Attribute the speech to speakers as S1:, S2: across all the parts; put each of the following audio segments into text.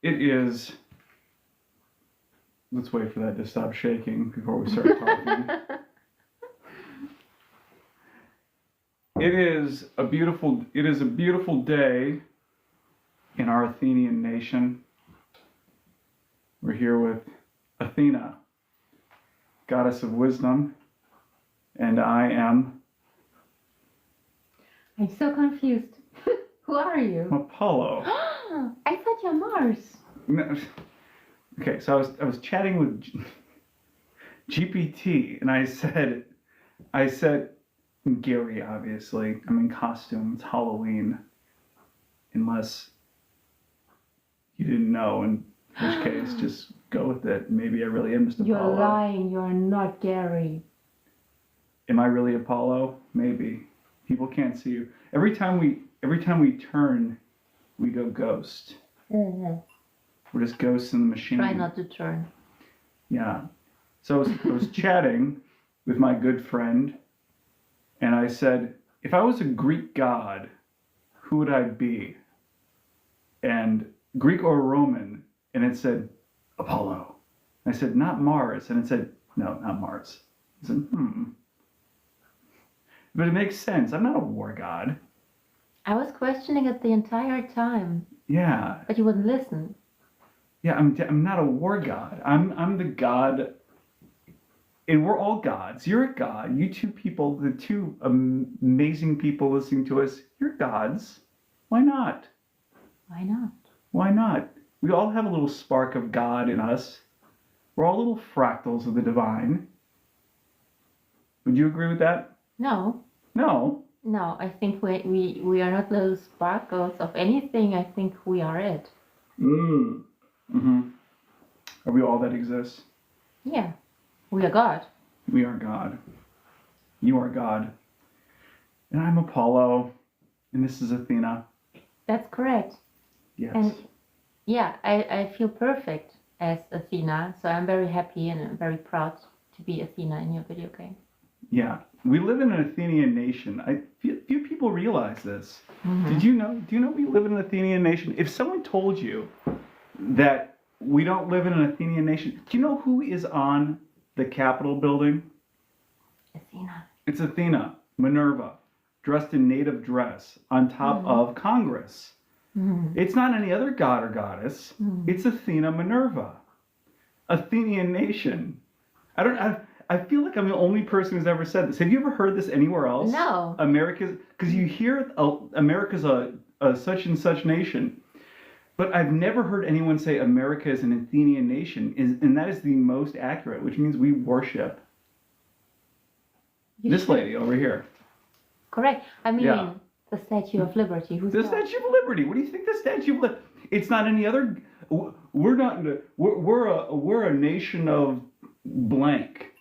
S1: It is. Let's wait for that to stop shaking before we start talking. It is a beautiful day in our Athenian nation. We're here with Athena, goddess of wisdom, and I am...
S2: I'm so confused. Who are you?
S1: Apollo.
S2: I thought you're Mars.
S1: No. Okay, so I was chatting with GPT, and I said, Gary, obviously, I'm in costume. It's Halloween, unless you didn't know, in which case, just go with it. Maybe I really am Mr.
S2: You're
S1: Apollo.
S2: lying. You're not Gary.
S1: Am I really Apollo? Maybe. People can't see you. Every time we turn, we go ghost.
S2: Mm-hmm.
S1: We're just ghosts in the machine.
S2: Try not to turn.
S1: Yeah. So I was chatting with my good friend, and I said, if I was a Greek god, who would I be? And Greek or Roman? And it said, Apollo. And I said, not Mars. And it said, no, not Mars. I said, But it makes sense. I'm not a war god.
S2: I was questioning it the entire time.
S1: Yeah.
S2: But you wouldn't listen.
S1: Yeah, I'm not a war god. I'm the god, and we're all gods. You're a god. You two people, the two amazing people listening to us, you're gods. Why not?
S2: Why not?
S1: Why not? We all have a little spark of God in us. We're all little fractals of the divine. Would you agree with that?
S2: No.
S1: No.
S2: No, I think we are not little sparkles of anything. I think we are it.
S1: Are we all that exists?
S2: Yeah. We are God.
S1: We are God. You are God. And I'm Apollo. And this is Athena.
S2: That's correct.
S1: Yes.
S2: And yeah, I feel perfect as Athena. So I'm very happy and I'm very proud to be Athena in your video game.
S1: Yeah. We live in an Athenian nation. Few people realize this. Mm-hmm. Do you know we live in an Athenian nation? If someone told you that we don't live in an Athenian nation, do you know who is on the Capitol building?
S2: Athena.
S1: It's Athena, Minerva, dressed in native dress on top of Congress. Mm-hmm. It's not any other god or goddess. Mm-hmm. It's Athena Minerva. Athenian nation. I feel like I'm the only person who's ever said this. Have you ever heard this anywhere else?
S2: No.
S1: America's, because you hear America's a such and such nation, but I've never heard anyone say America is an Athenian nation, and that is the most accurate, which means we worship this lady over here.
S2: Correct. I mean, the Statue of Liberty. Who's
S1: the Statue of Liberty? What do you think the Statue of Liberty? It's not any other. We're not. We're a nation of blank.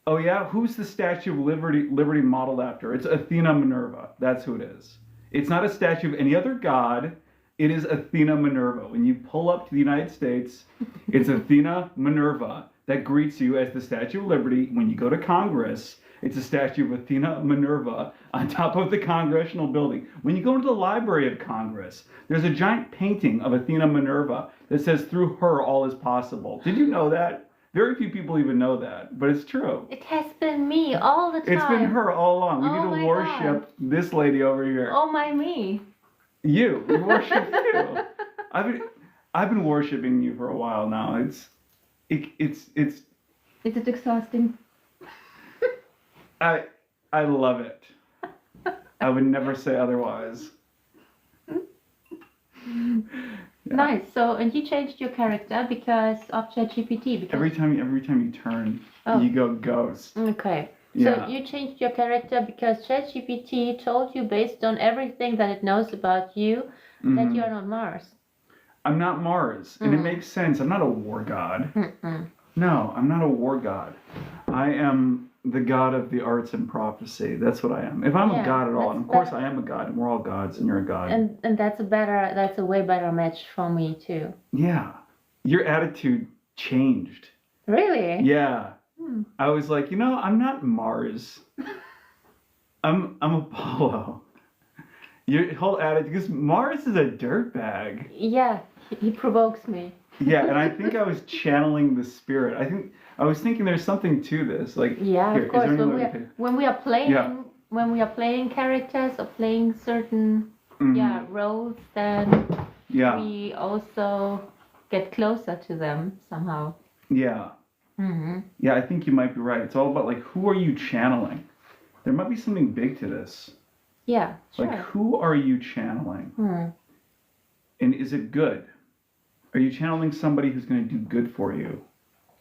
S1: Oh yeah, who's the Statue of Liberty modeled after? It's Athena Minerva. That's who it is. It's not a statue of any other god. It is Athena Minerva. When you pull up to the United States, it's Athena Minerva that greets you as the Statue of Liberty. When you go to Congress, it's a statue of Athena Minerva on top of the Congressional building. When you go into the Library of Congress, there's a giant painting of Athena Minerva that says, through her all is possible. Did you know that? Very few people even know that, but it's true.
S2: It has been me all the time.
S1: It's been her all along. We need to worship this lady over here.
S2: Oh my me.
S1: You worship you. I've been worshiping you for a while now. It's.
S2: Is it exhausting?
S1: I love it. I would never say otherwise.
S2: Yeah. Nice. So, and you changed your character because of ChatGPT. Because
S1: every time you turn, you go ghost.
S2: Okay.
S1: Yeah.
S2: So you changed your character because ChatGPT told you, based on everything that it knows about you, that you're not Mars.
S1: I'm not Mars, and it makes sense. I'm not a war god. No, I'm not a war god. I am the god of the arts and prophecy. That's what I am. If I'm a god at all, and of course I am a god, and we're all gods, and you're a god.
S2: And that's a way better match for me too.
S1: Yeah, your attitude changed.
S2: Really?
S1: Yeah. I was like, I'm not Mars. I'm Apollo. Your whole attitude, because Mars is a dirtbag.
S2: Yeah, he provokes me.
S1: Yeah, and I think I was channeling the spirit. I was thinking there's something to this. Like,
S2: Yeah,
S1: here,
S2: of course.
S1: is there any
S2: When
S1: way
S2: we
S1: we
S2: are
S1: can-
S2: when we are playing
S1: Yeah.
S2: when we are playing characters or playing certain
S1: Mhm.
S2: roles, then
S1: Yeah,
S2: we also get closer to them somehow.
S1: yeah,
S2: Hmm.
S1: yeah. I think you might be right. It's all about like who are you channeling? There might be something big to this.
S2: Yeah, sure.
S1: Like who are you channeling?
S2: Hmm.
S1: And is it good? Are you channeling somebody who's going to do good for you?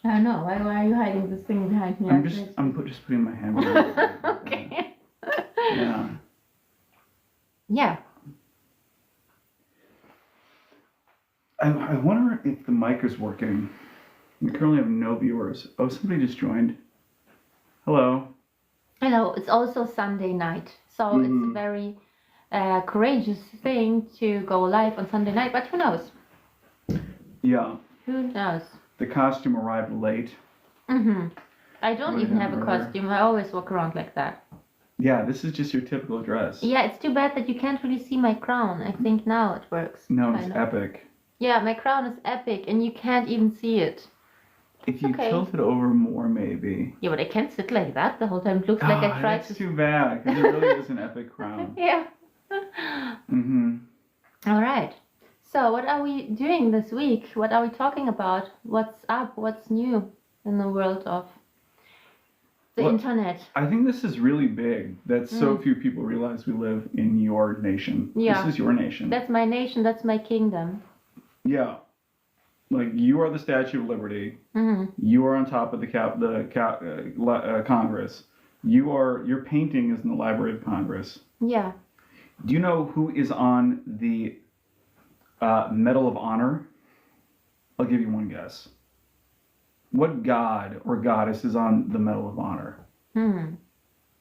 S2: I don't know. Why are you hiding this thing behind me?
S1: I'm just putting my hand behind it.
S2: Okay.
S1: Yeah.
S2: Yeah.
S1: I wonder if the mic is working. We currently have no viewers. Oh, somebody just joined. Hello.
S2: Hello. It's also Sunday night, so it's a very courageous thing to go live on Sunday night. But who knows?
S1: Yeah.
S2: Who knows?
S1: The costume arrived late.
S2: Mm-hmm. I don't even have a
S1: Whatever.
S2: costume. I always walk around like that.
S1: Yeah, this is just your typical dress.
S2: Yeah, it's too bad that you can't really see my crown. I think now it works.
S1: No, it's
S2: kind of.
S1: epic.
S2: Yeah, my crown is epic, and you can't even see it.
S1: If you
S2: Okay.
S1: tilt it over more, maybe.
S2: Yeah, but I can't sit like that the whole time. It looks like I tried
S1: That's
S2: to.
S1: too bad, because it really is an epic crown.
S2: Yeah.
S1: Mm-hmm.
S2: All right. So, what are we doing this week? What are we talking about? What's up? What's new in the world of the
S1: Well,
S2: internet?
S1: I think this is really big that so few people realize we live in your nation.
S2: Yeah.
S1: This is your nation.
S2: That's my nation. That's my kingdom.
S1: Yeah. Like, you are the Statue of Liberty.
S2: Hmm.
S1: You are on top of the Congress. Your painting is in the Library of Congress.
S2: Yeah.
S1: Do you know who is on the Medal of Honor? I'll give you one guess. What god or goddess is on the Medal of Honor?
S2: Hmm.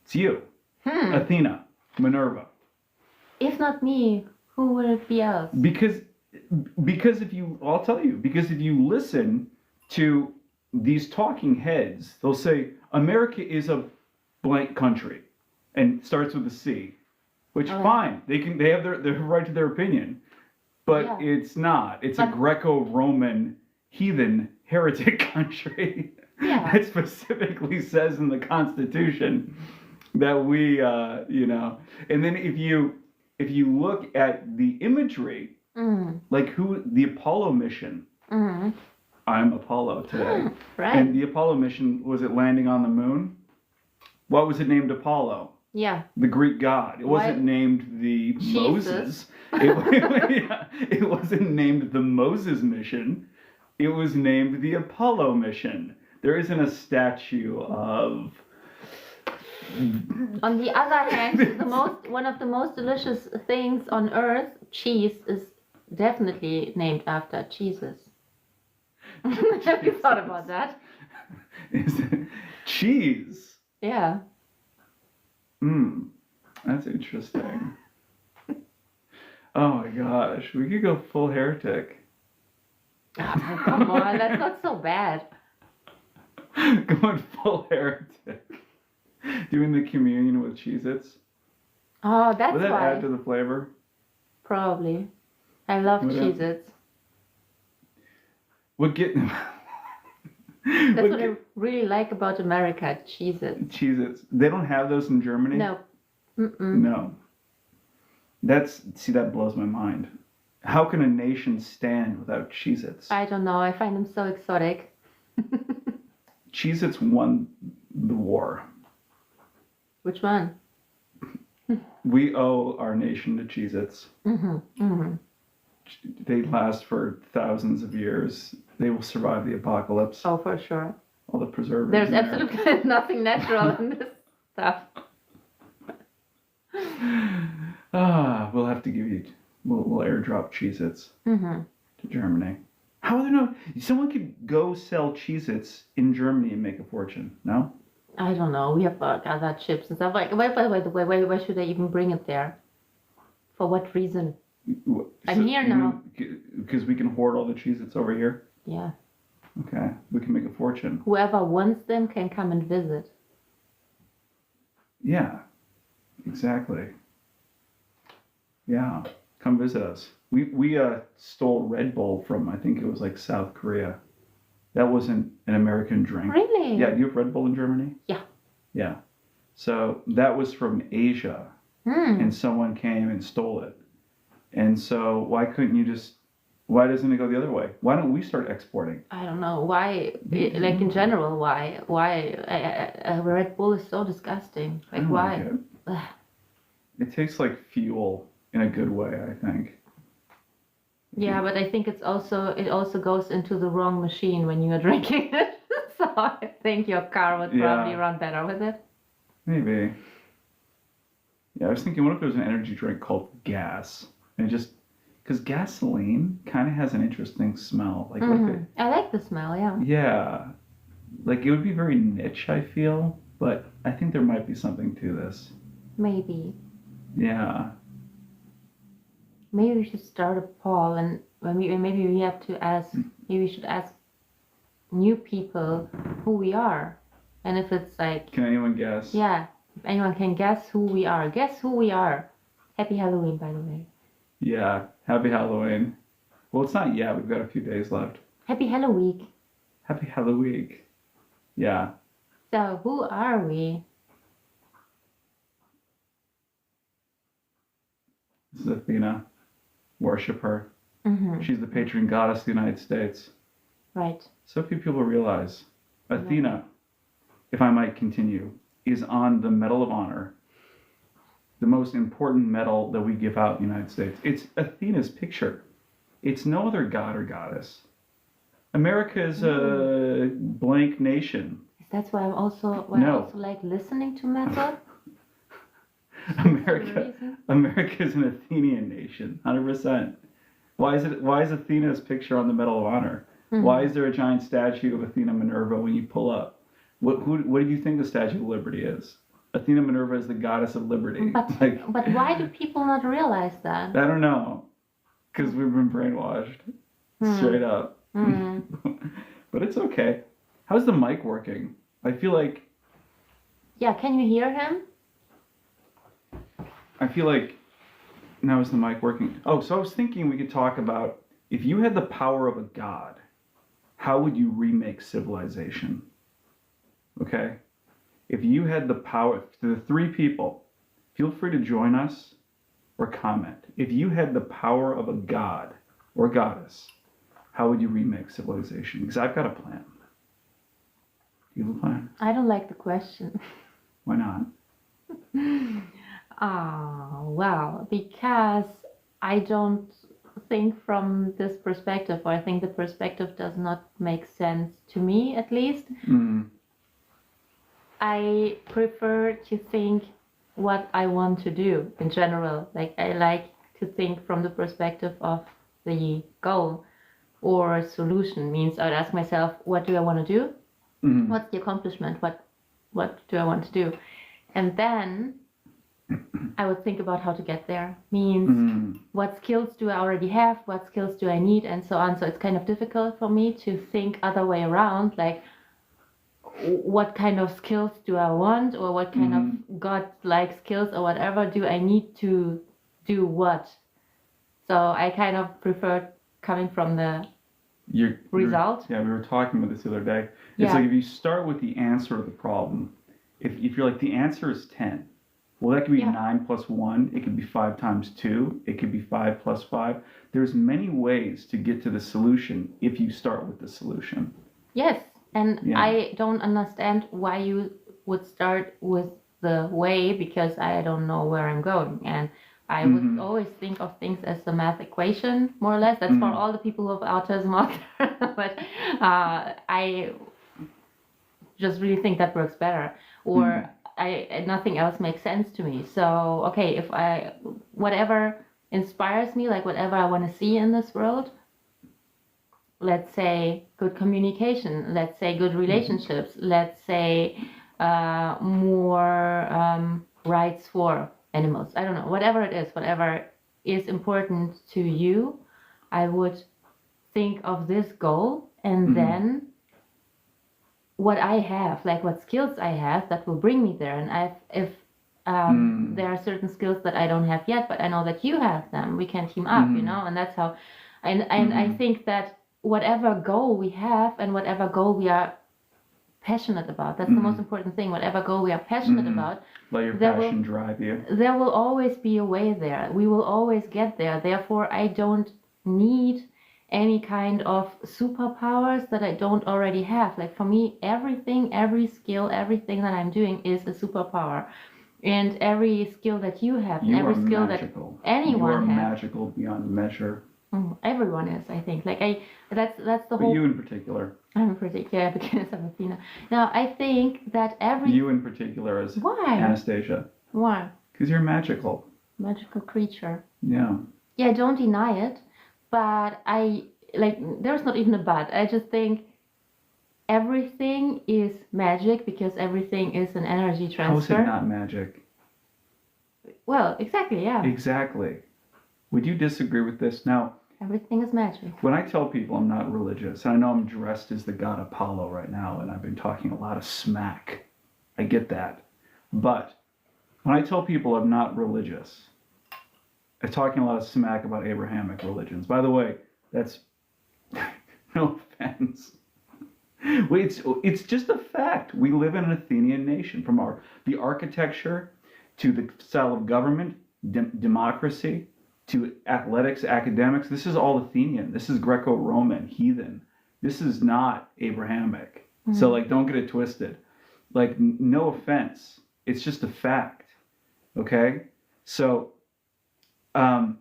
S1: It's you. Athena. Minerva.
S2: If not me, who would it be else?
S1: Because I'll tell you, because if you listen to these talking heads, they'll say America is a blank country and starts with a C, which fine, they have their right to their opinion, but
S2: Yeah.
S1: it's not. It's a Greco-Roman heathen heretic country
S2: Yeah.
S1: that specifically says in the Constitution that we and then if you look at the imagery, like the Apollo mission. I'm Apollo today.
S2: Right.
S1: And the Apollo mission, was it landing on the moon? What was it named Apollo?
S2: Yeah.
S1: The Greek god. It wasn't named the Moses. It wasn't named the Moses mission. It was named the Apollo mission. There isn't a statue of...
S2: On the other hand, one of the most delicious things on earth, cheese, is definitely named after Jesus. Have you thought about that?
S1: Is it cheese?
S2: Yeah.
S1: That's interesting. Oh my gosh, we could go full heretic.
S2: Oh, come on, that's not so bad.
S1: Going full heretic. Doing the communion with Cheez-Its.
S2: Oh, that's
S1: Would that
S2: why.
S1: add to the flavor?
S2: Probably. I love
S1: Would that-
S2: Cheez-Its.
S1: What get...
S2: That's what I really like about America, Cheez-Its.
S1: Cheez-Its. They don't have those in Germany?
S2: No.
S1: No. That blows my mind. How can a nation stand without Cheez-Its?
S2: I don't know. I find them so exotic.
S1: Cheez-Its won the war.
S2: Which one?
S1: We owe our nation to Cheez-Its. They last for thousands of years. They will survive the apocalypse.
S2: Oh, for sure.
S1: All the preservatives.
S2: There's
S1: in there.
S2: absolutely nothing natural in this stuff.
S1: We'll have to give you. We'll airdrop Cheez-Its to Germany. How are there no? Someone could go sell Cheez-Its in Germany and make a fortune. No.
S2: I don't know. We have other chips and stuff. Like, by the way, why should I even bring it there? For what reason? I'm here now.
S1: Because we can hoard all the Cheez-Its over here.
S2: Yeah.
S1: Okay, we can make a fortune.
S2: Whoever wants them can come and visit.
S1: Yeah, exactly. Yeah, come visit us. We stole Red Bull from, I think it was like South Korea. That wasn't an American drink.
S2: Really?
S1: Yeah, do you have Red Bull in Germany?
S2: Yeah.
S1: Yeah. So that was from Asia, and someone came and stole it. And so why doesn't it go the other way? Why don't we start exporting?
S2: I don't know why. Like in general, why? Red Bull is so disgusting.
S1: I
S2: Like
S1: don't
S2: why?
S1: like it.
S2: Ugh.
S1: It tastes like fuel in a good way, I think.
S2: Yeah, but I think it also goes into the wrong machine when you are drinking it. So I think your car would probably run better with it.
S1: Maybe. Yeah, I was thinking, what if there was an energy drink called gas? And because gasoline kind of has an interesting smell. Like, what if it,
S2: I like the smell, yeah.
S1: yeah, like it would be very niche, I feel, but I think there might be something to this.
S2: Maybe.
S1: Yeah.
S2: Maybe we should start a poll, and maybe we have to ask. Maybe we should ask new people who we are, and if it's like,
S1: Can anyone guess?
S2: yeah, if anyone can guess who we are. Guess who we are. Happy Halloween, by the way.
S1: Yeah. Happy Halloween. Well, it's not yet. We've got a few days left.
S2: Happy Halloween.
S1: Happy Halloween. Yeah.
S2: So who are we?
S1: This is Athena. Worship her.
S2: Mm-hmm.
S1: She's the patron goddess of the United States.
S2: Right.
S1: So few people realize Athena, if I might continue, is on the Medal of Honor, the most important medal that we give out in the United States. It's Athena's picture. It's no other god or goddess. America is a blank nation.
S2: That's why I also like listening to metal.
S1: America is an Athenian nation, 100%. Why is Athena's picture on the Medal of Honor? Mm-hmm. Why is there a giant statue of Athena Minerva when you pull up? What do you think the Statue of Liberty is? Athena Minerva is the goddess of liberty.
S2: But why do people not realize that?
S1: I don't know. Because we've been brainwashed. Straight up. But it's okay. How's the mic working? I feel like...
S2: Yeah, can you hear him?
S1: I feel like... Now is the mic working? Oh, so I was thinking we could talk about, if you had the power of a god, how would you remake civilization? Okay? If you had the power, to the three people, feel free to join us or comment. If you had the power of a god or goddess, how would you remake civilization? Because I've got a plan. Do you have a plan?
S2: I don't like the question.
S1: Why not?
S2: Well, because I don't think from this perspective, or I think the perspective does not make sense to me, at least. I prefer to think what I want to do in general. Like, I like to think from the perspective of the goal or solution. Means I would ask myself, what do I want to do? What's the accomplishment? What do I want to do? And then I would think about how to get there. Means what skills do I already have? What skills do I need? And so on. So it's kind of difficult for me to think other way around. Like, what kind of skills do I want? Or what kind of God-like skills or whatever do I need to do what? So I kind of prefer coming from the result.
S1: We were talking about this the other day. It's like if you start with the answer to the problem, if you're like, the answer is 10, well, that could be 9 plus 1. It could be 5 times 2. It could be 5 plus 5. There's many ways to get to the solution if you start with the solution.
S2: Yes, and I don't understand why you would start with the way, because I don't know where I'm going. And I would always think of things as a math equation, more or less. That's for all the people who have autism out there. But I just really think that works better. Or nothing else makes sense to me. So, okay, if whatever inspires me, like whatever I want to see in this world, let's say good communication, let's say good relationships, let's say more rights for animals. I don't know, whatever it is, whatever is important to you, I would think of this goal, and then what I have, like what skills I have that will bring me there. And if There are certain skills that I don't have yet, but I know that you have them. We can team up, and that's how. And I think that whatever goal we have and whatever goal we are passionate about, that's the most important thing. Whatever goal we are passionate about,
S1: let your passion drive you.
S2: There will always be a way there. We will always get there. Therefore, I don't need any kind of superpowers that I don't already have. Like for me, everything, every skill, everything that I'm doing is a superpower. And every skill that you have,
S1: You
S2: every
S1: are
S2: skill
S1: magical.
S2: that anyone
S1: You are
S2: has.
S1: magical beyond measure.
S2: Everyone is, I think. That's the
S1: But
S2: whole.
S1: you in particular.
S2: I'm particular because I'm Athena. Now I think that
S1: You in particular is
S2: Why?
S1: Anastasia.
S2: Why?
S1: Because you're magical.
S2: Magical creature.
S1: Yeah.
S2: Yeah, don't deny it. But there's not even a but. I just think everything is magic because everything is an energy transfer.
S1: How is it not magic?
S2: Well, exactly, yeah.
S1: Exactly. Would you disagree with this? Now,
S2: everything is magic.
S1: When I tell people I'm not religious, I know I'm dressed as the god Apollo right now, and I've been talking a lot of smack. I get that. But when I tell people I'm not religious, I'm talking a lot of smack about Abrahamic religions. By the way, that's no offense. It's just a fact. We live in an Athenian nation. From the architecture to the style of government, democracy, to athletics, academics, this is all Athenian. This is Greco-Roman, heathen. This is not Abrahamic. So don't get it twisted. No offense. It's just a fact. Okay? So, I'm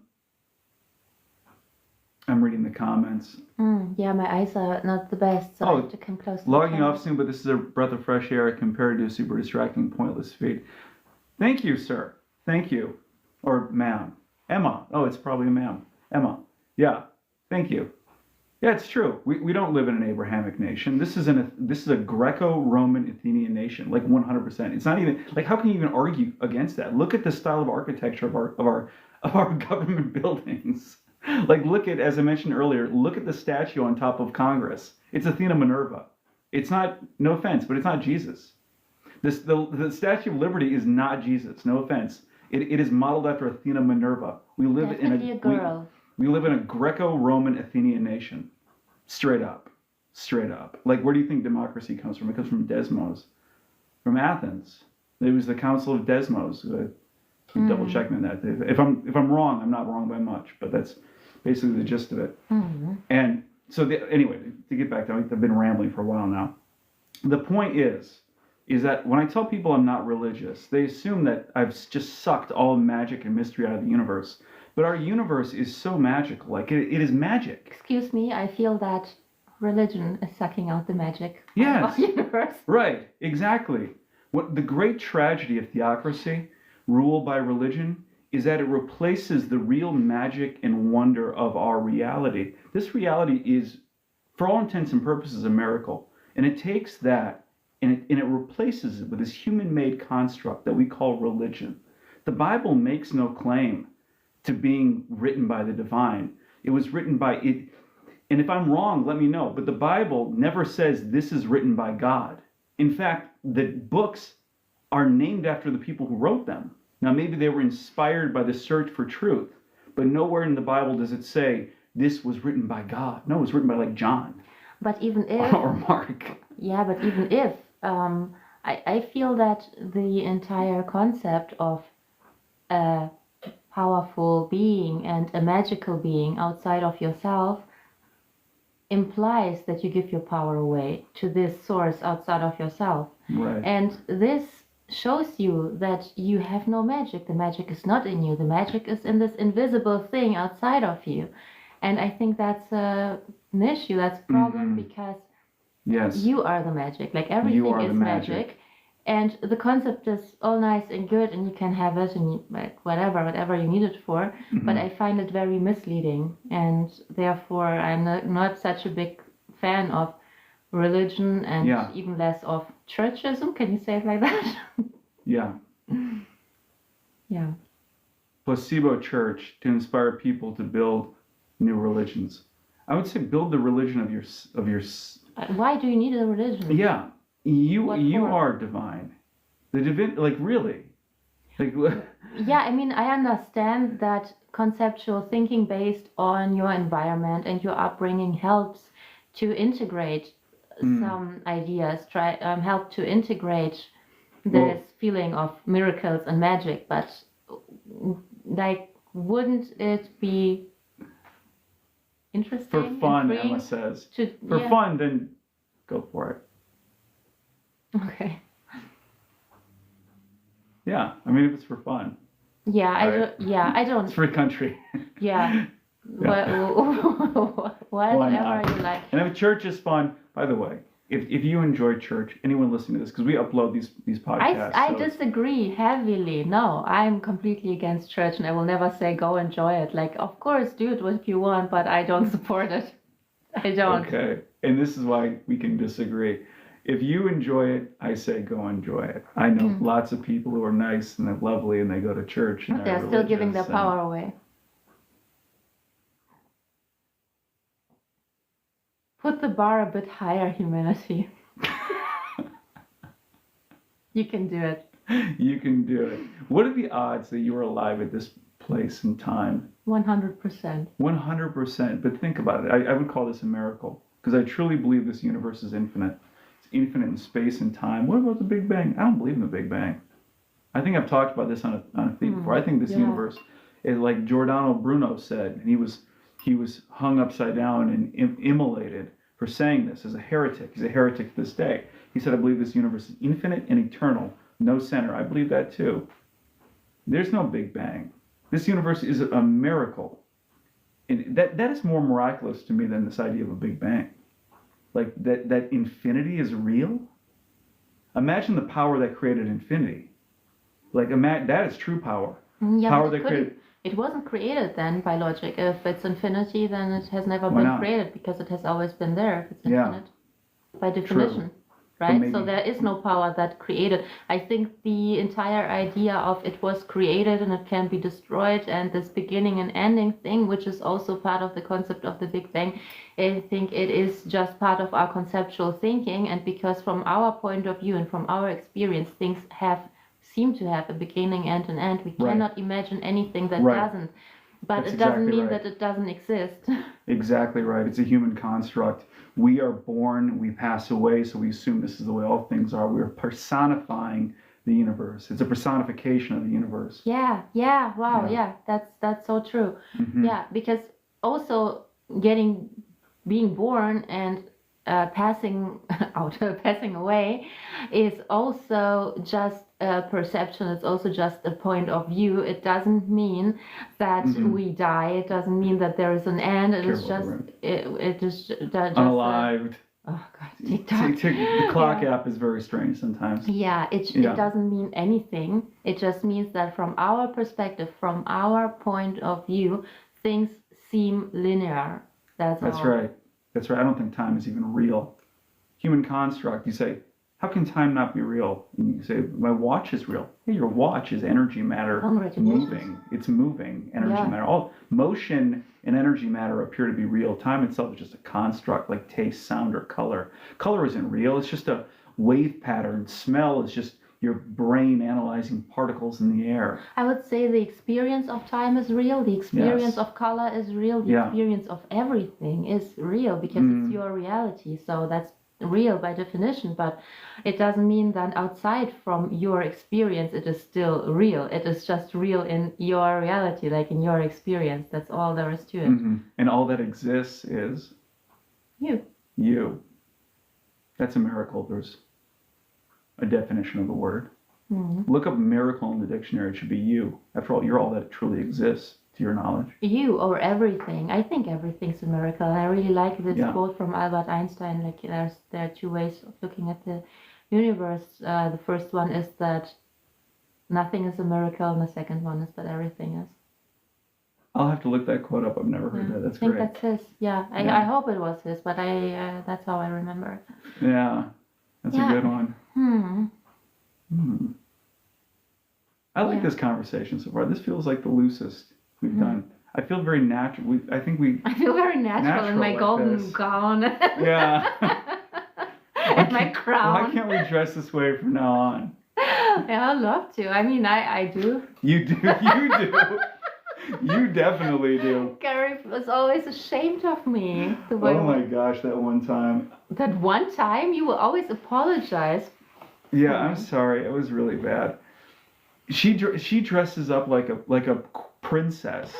S1: reading the comments.
S2: Yeah, my eyes are not the best, so I have to come close to
S1: logging off soon, but this is a breath of fresh air compared to a super distracting, pointless feed. Thank you, sir. Thank you. Or ma'am. Emma. Oh, it's probably a ma'am. Emma. Yeah. Thank you. Yeah, it's true. We don't live in an Abrahamic nation. This is a Greco-Roman Athenian nation, 100%. It's not even how can you even argue against that? Look at the style of architecture of our government buildings. Look at, as I mentioned earlier, look at the statue on top of Congress. It's Athena Minerva. It's not, no offense, but it's not Jesus. The Statue of Liberty is not Jesus. No offense. It is modeled after Athena Minerva. We live
S2: Definitely a girl.
S1: We live in a Greco-Roman Athenian nation. Straight up. Straight up. Where do you think democracy comes from? It comes from Desmos. From Athens. It was the Council of Desmos. Double check me on that. If I'm wrong, I'm not wrong by much, but that's basically the gist of it. And so anyway, to get back to it, I've been rambling for a while now. The point is that when I tell people I'm not religious, they assume that I've just sucked all magic and mystery out of the universe. But our universe is so magical. It is magic.
S2: Excuse me, I feel that religion is sucking out the magic
S1: yes.
S2: of our universe.
S1: Right, exactly. What the great tragedy of theocracy, ruled by religion, is that it replaces the real magic and wonder of our reality. This reality is, for all intents and purposes, a miracle. And it takes that and it replaces it with this human-made construct that we call religion. The Bible makes no claim to being written by the divine. It was written by it. And if I'm wrong, let me know. But the Bible never says this is written by God. In fact, the books are named after the people who wrote them. Now, maybe they were inspired by the search for truth, but nowhere in the Bible does it say this was written by God. No, it was written by John.
S2: But even if...
S1: or Mark.
S2: Yeah, but even if... I feel that the entire concept of a powerful being and a magical being outside of yourself implies that you give your power away to this source outside of yourself.
S1: Right.
S2: And this shows you that you have no magic. The magic is not in you. The magic is in this invisible thing outside of you. And I think that's an issue, that's a problem because
S1: yes.
S2: you are the magic. Everything is magic. And the concept is all nice and good and you can have it and whatever you need it for. But I find it very misleading. And therefore I'm not such a big fan of religion and even less of churchism. Can you say it like that?
S1: Yeah.
S2: Yeah.
S1: Placebo church to inspire people to build new religions. I would say build the religion of your.
S2: Why do you need a religion?
S1: Yeah, you are divine. The divine, really. Like,
S2: Yeah, I mean, I understand that conceptual thinking based on your environment and your upbringing helps to integrate some ideas, help to integrate
S1: Well-
S2: this feeling of miracles and magic, but like, wouldn't it be
S1: for
S2: interesting and
S1: fun,
S2: freeing
S1: Emma says.
S2: to,
S1: For
S2: yeah.
S1: fun, then go for it.
S2: Okay.
S1: Yeah, I mean, if it's for fun,
S2: Yeah,
S1: Right.
S2: I don't.
S1: it's free country.
S2: Yeah.
S1: Why
S2: Whatever
S1: not?
S2: you like.
S1: And if church is fun, by the way, if you enjoy church, anyone listening to this, because we upload these podcasts.
S2: I
S1: so it's-
S2: disagree heavily. No, I'm completely against church, and I will never say go enjoy it. Like, of course, do it if you want, but I don't support it. I don't.
S1: Okay, and this is why we can disagree. If you enjoy it, I say go enjoy it. I know lots of people who are nice and they're lovely and they go to church and
S2: But they're still giving their
S1: religious and-
S2: power away. Put the bar a bit higher, humanity. You can do it.
S1: You can do it. What are the odds that you are alive at this place and time?
S2: 100%.
S1: 100%. But think about it. I would call this a miracle because I truly believe this universe is infinite. It's infinite in space and time. What about the Big Bang? I don't believe in the Big Bang. I think I've talked about this on a thing before. I think this
S2: Yeah.
S1: universe is like Giordano Bruno said, and he was hung upside down and immolated for saying this as a heretic. He's a heretic to this day. He said, I believe this universe is infinite and eternal, no center. I believe that too. There's no Big Bang. This universe is a miracle. And that is more miraculous to me than this idea of a Big Bang. Like that infinity is real. Imagine the power that created infinity. Like that is true power.
S2: Yeah,
S1: Power
S2: but
S1: that created.
S2: it wasn't created then by logic. If it's infinity, then it has never
S1: Why
S2: been
S1: not?
S2: created because it has always been there. If it's
S1: Yeah.
S2: infinite, by definition, right?
S1: maybe-
S2: So there is no power that created. I think the entire idea of it was created and it can be destroyed, and this beginning and ending thing, which is also part of the concept of the Big Bang, I think it is just part of our conceptual thinking. And because from our point of view and from our experience, things seem to have a beginning and an end. We
S1: Right.
S2: cannot imagine anything that
S1: Right.
S2: doesn't. But
S1: That's
S2: it doesn't
S1: exactly
S2: mean
S1: right.
S2: that it doesn't exist.
S1: Exactly right. It's a human construct. We are born, we pass away, so we assume this is the way all things are. We are personifying the universe. It's a personification of the universe.
S2: Wow,
S1: Yeah.
S2: that's so true.
S1: Mhm.
S2: Yeah, because also being born and passing out, passing away, is also just a perception. It's also just a point of view. It doesn't mean that we die. It doesn't mean that there is an end. It is
S1: Careful,
S2: just
S1: right.
S2: it is just
S1: Unalived.
S2: oh God, TikTok.
S1: The clock app is very strange sometimes.
S2: Yeah, it doesn't mean anything. It just means that from our perspective, from our point of view, things seem linear. That's all.
S1: Right. That's right. I don't think time is even real. Human construct. You say, how can time not be real? And you say, my watch is real. Hey, your watch is energy matter
S2: Congratulations.
S1: moving. It's moving energy
S2: Yeah.
S1: matter. All motion and energy matter appear to be real. Time itself is just a construct like taste, sound, or color. Color isn't real. It's just a wave pattern. Smell is just your brain analyzing particles in the air.
S2: I would say the experience of time is real. The experience
S1: Yes.
S2: of color is real. The
S1: Yeah.
S2: experience of everything is real because it's your reality. So that's real by definition. But it doesn't mean that outside from your experience it is still real. It is just real in your reality, like in your experience. That's all there is to it.
S1: And all that exists is you. That's a miracle. There's a definition of the word. Look up miracle in the dictionary. It should be you. After all, you're all that truly exists, to your knowledge.
S2: You or everything. I think everything's a miracle. I really like this
S1: Yeah.
S2: quote from Albert Einstein. Like there are two ways of looking at the universe. The first one is that nothing is a miracle, and the second one is that everything is.
S1: I'll have to look that quote up. I've never heard that. That's
S2: I think
S1: great.
S2: that's his. Yeah,
S1: Yeah.
S2: I hope it was his, but that's how I remember it.
S1: Yeah, that's
S2: Yeah.
S1: a good one. I like this conversation so far. This feels like the loosest we've done. I feel very natural. I think we.
S2: I feel very natural in my
S1: like
S2: golden
S1: this.
S2: gown
S1: Yeah.
S2: and my crown.
S1: Why can't we dress this way from now on?
S2: Yeah, I'd love to. I mean, I do.
S1: You do. You do. You definitely do.
S2: Gary was always ashamed of me. The way
S1: Oh my gosh, that one time.
S2: That one time you will always apologize.
S1: Yeah, I'm sorry. It was really bad. She dresses up like a princess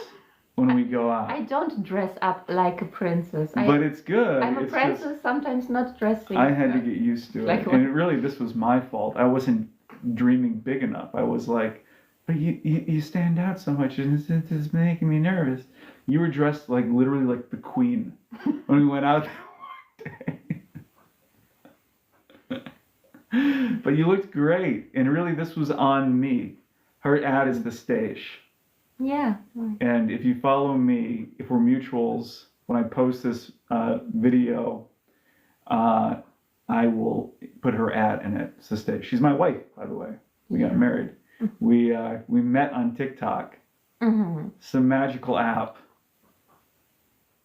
S1: when we go out.
S2: I don't dress up like a princess.
S1: But it's good.
S2: I'm a
S1: It's
S2: princess,
S1: just,
S2: sometimes not dressing.
S1: I had to get used to it.
S2: Like
S1: And really, this was my fault. I wasn't dreaming big enough. I was like, but you stand out so much, and it's making me nervous. You were dressed like literally like the queen when we went out that one day. But you looked great. And really, this was on me. Her ad is the stage.
S2: Yeah.
S1: And if you follow me, if we're mutuals, when I post this video, I will put her ad in it. It's the stage. She's my wife, by the way. We got married. We met on TikTok.
S2: Mm-hmm.
S1: Some magical app.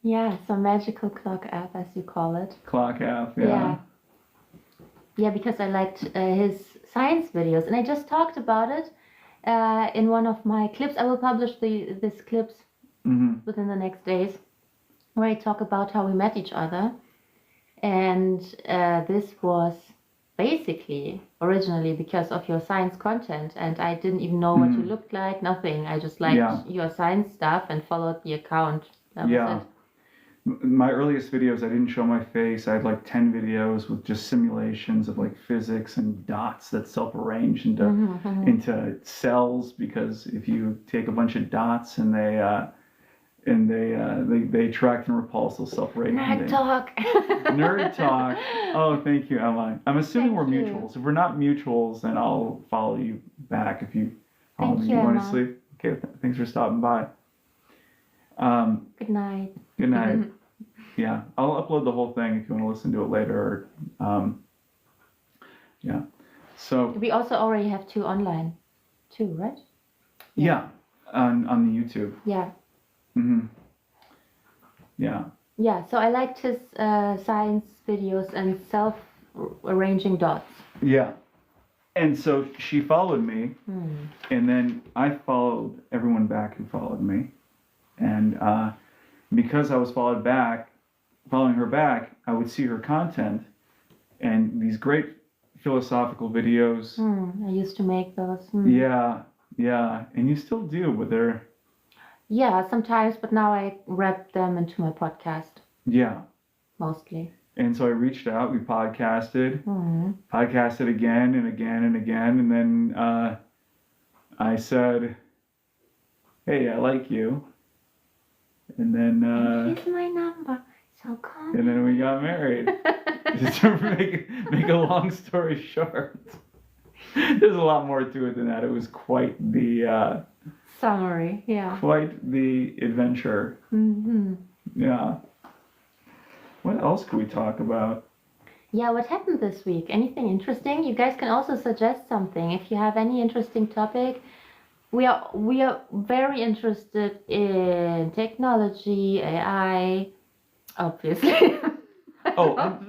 S2: Yeah, some magical clock app, as you call it.
S1: Clock app, yeah.
S2: Yeah, because I liked his science videos, and I just talked about it in one of my clips. I will publish these clips within the next days, where I talk about how we met each other. And this was basically originally because of your science content, and I didn't even know what you looked like, nothing. I just liked your science stuff and followed the account. That was it.
S1: My earliest videos, I didn't show my face. I had like 10 videos with just simulations of like physics and dots that self-arrange into cells, because if you take a bunch of dots and they attract and repulse, they'll self-arrange.
S2: Nerd talk.
S1: Nerd talk. Oh, thank you, Emma. I'm assuming
S2: Thank
S1: we're
S2: you.
S1: mutuals. If we're not mutuals, then I'll follow you back if you follow
S2: Thank
S1: me.
S2: you,
S1: You going to
S2: Emma.
S1: sleep? Okay, thanks for stopping by.
S2: Good night.
S1: Good night. Yeah, I'll upload the whole thing if you want to listen to it later. Yeah. So
S2: We also already have 2 online, too, right?
S1: yeah, on the YouTube.
S2: Yeah.
S1: Yeah.
S2: Yeah, so I liked his science videos and self-arranging dots.
S1: Yeah. And so she followed me, and then I followed everyone back who followed me, and because I was following her back, I would see her content and these great philosophical videos.
S2: I used to make those.
S1: Yeah, and you still do, but they're...
S2: Yeah, sometimes, but now I wrap them into my podcast.
S1: Yeah.
S2: Mostly.
S1: And so I reached out, we podcasted again and again and again, and then I said, hey, I like you. And then...
S2: Here's my number, so call
S1: and then we got married. Just to make a long story short. There's a lot more to it than that. It was quite the...
S2: summary, yeah.
S1: Quite the adventure. Yeah. What else could we talk about?
S2: Yeah, what happened this week? Anything interesting? You guys can also suggest something. If you have any interesting topic, we are very interested in technology, AI, obviously.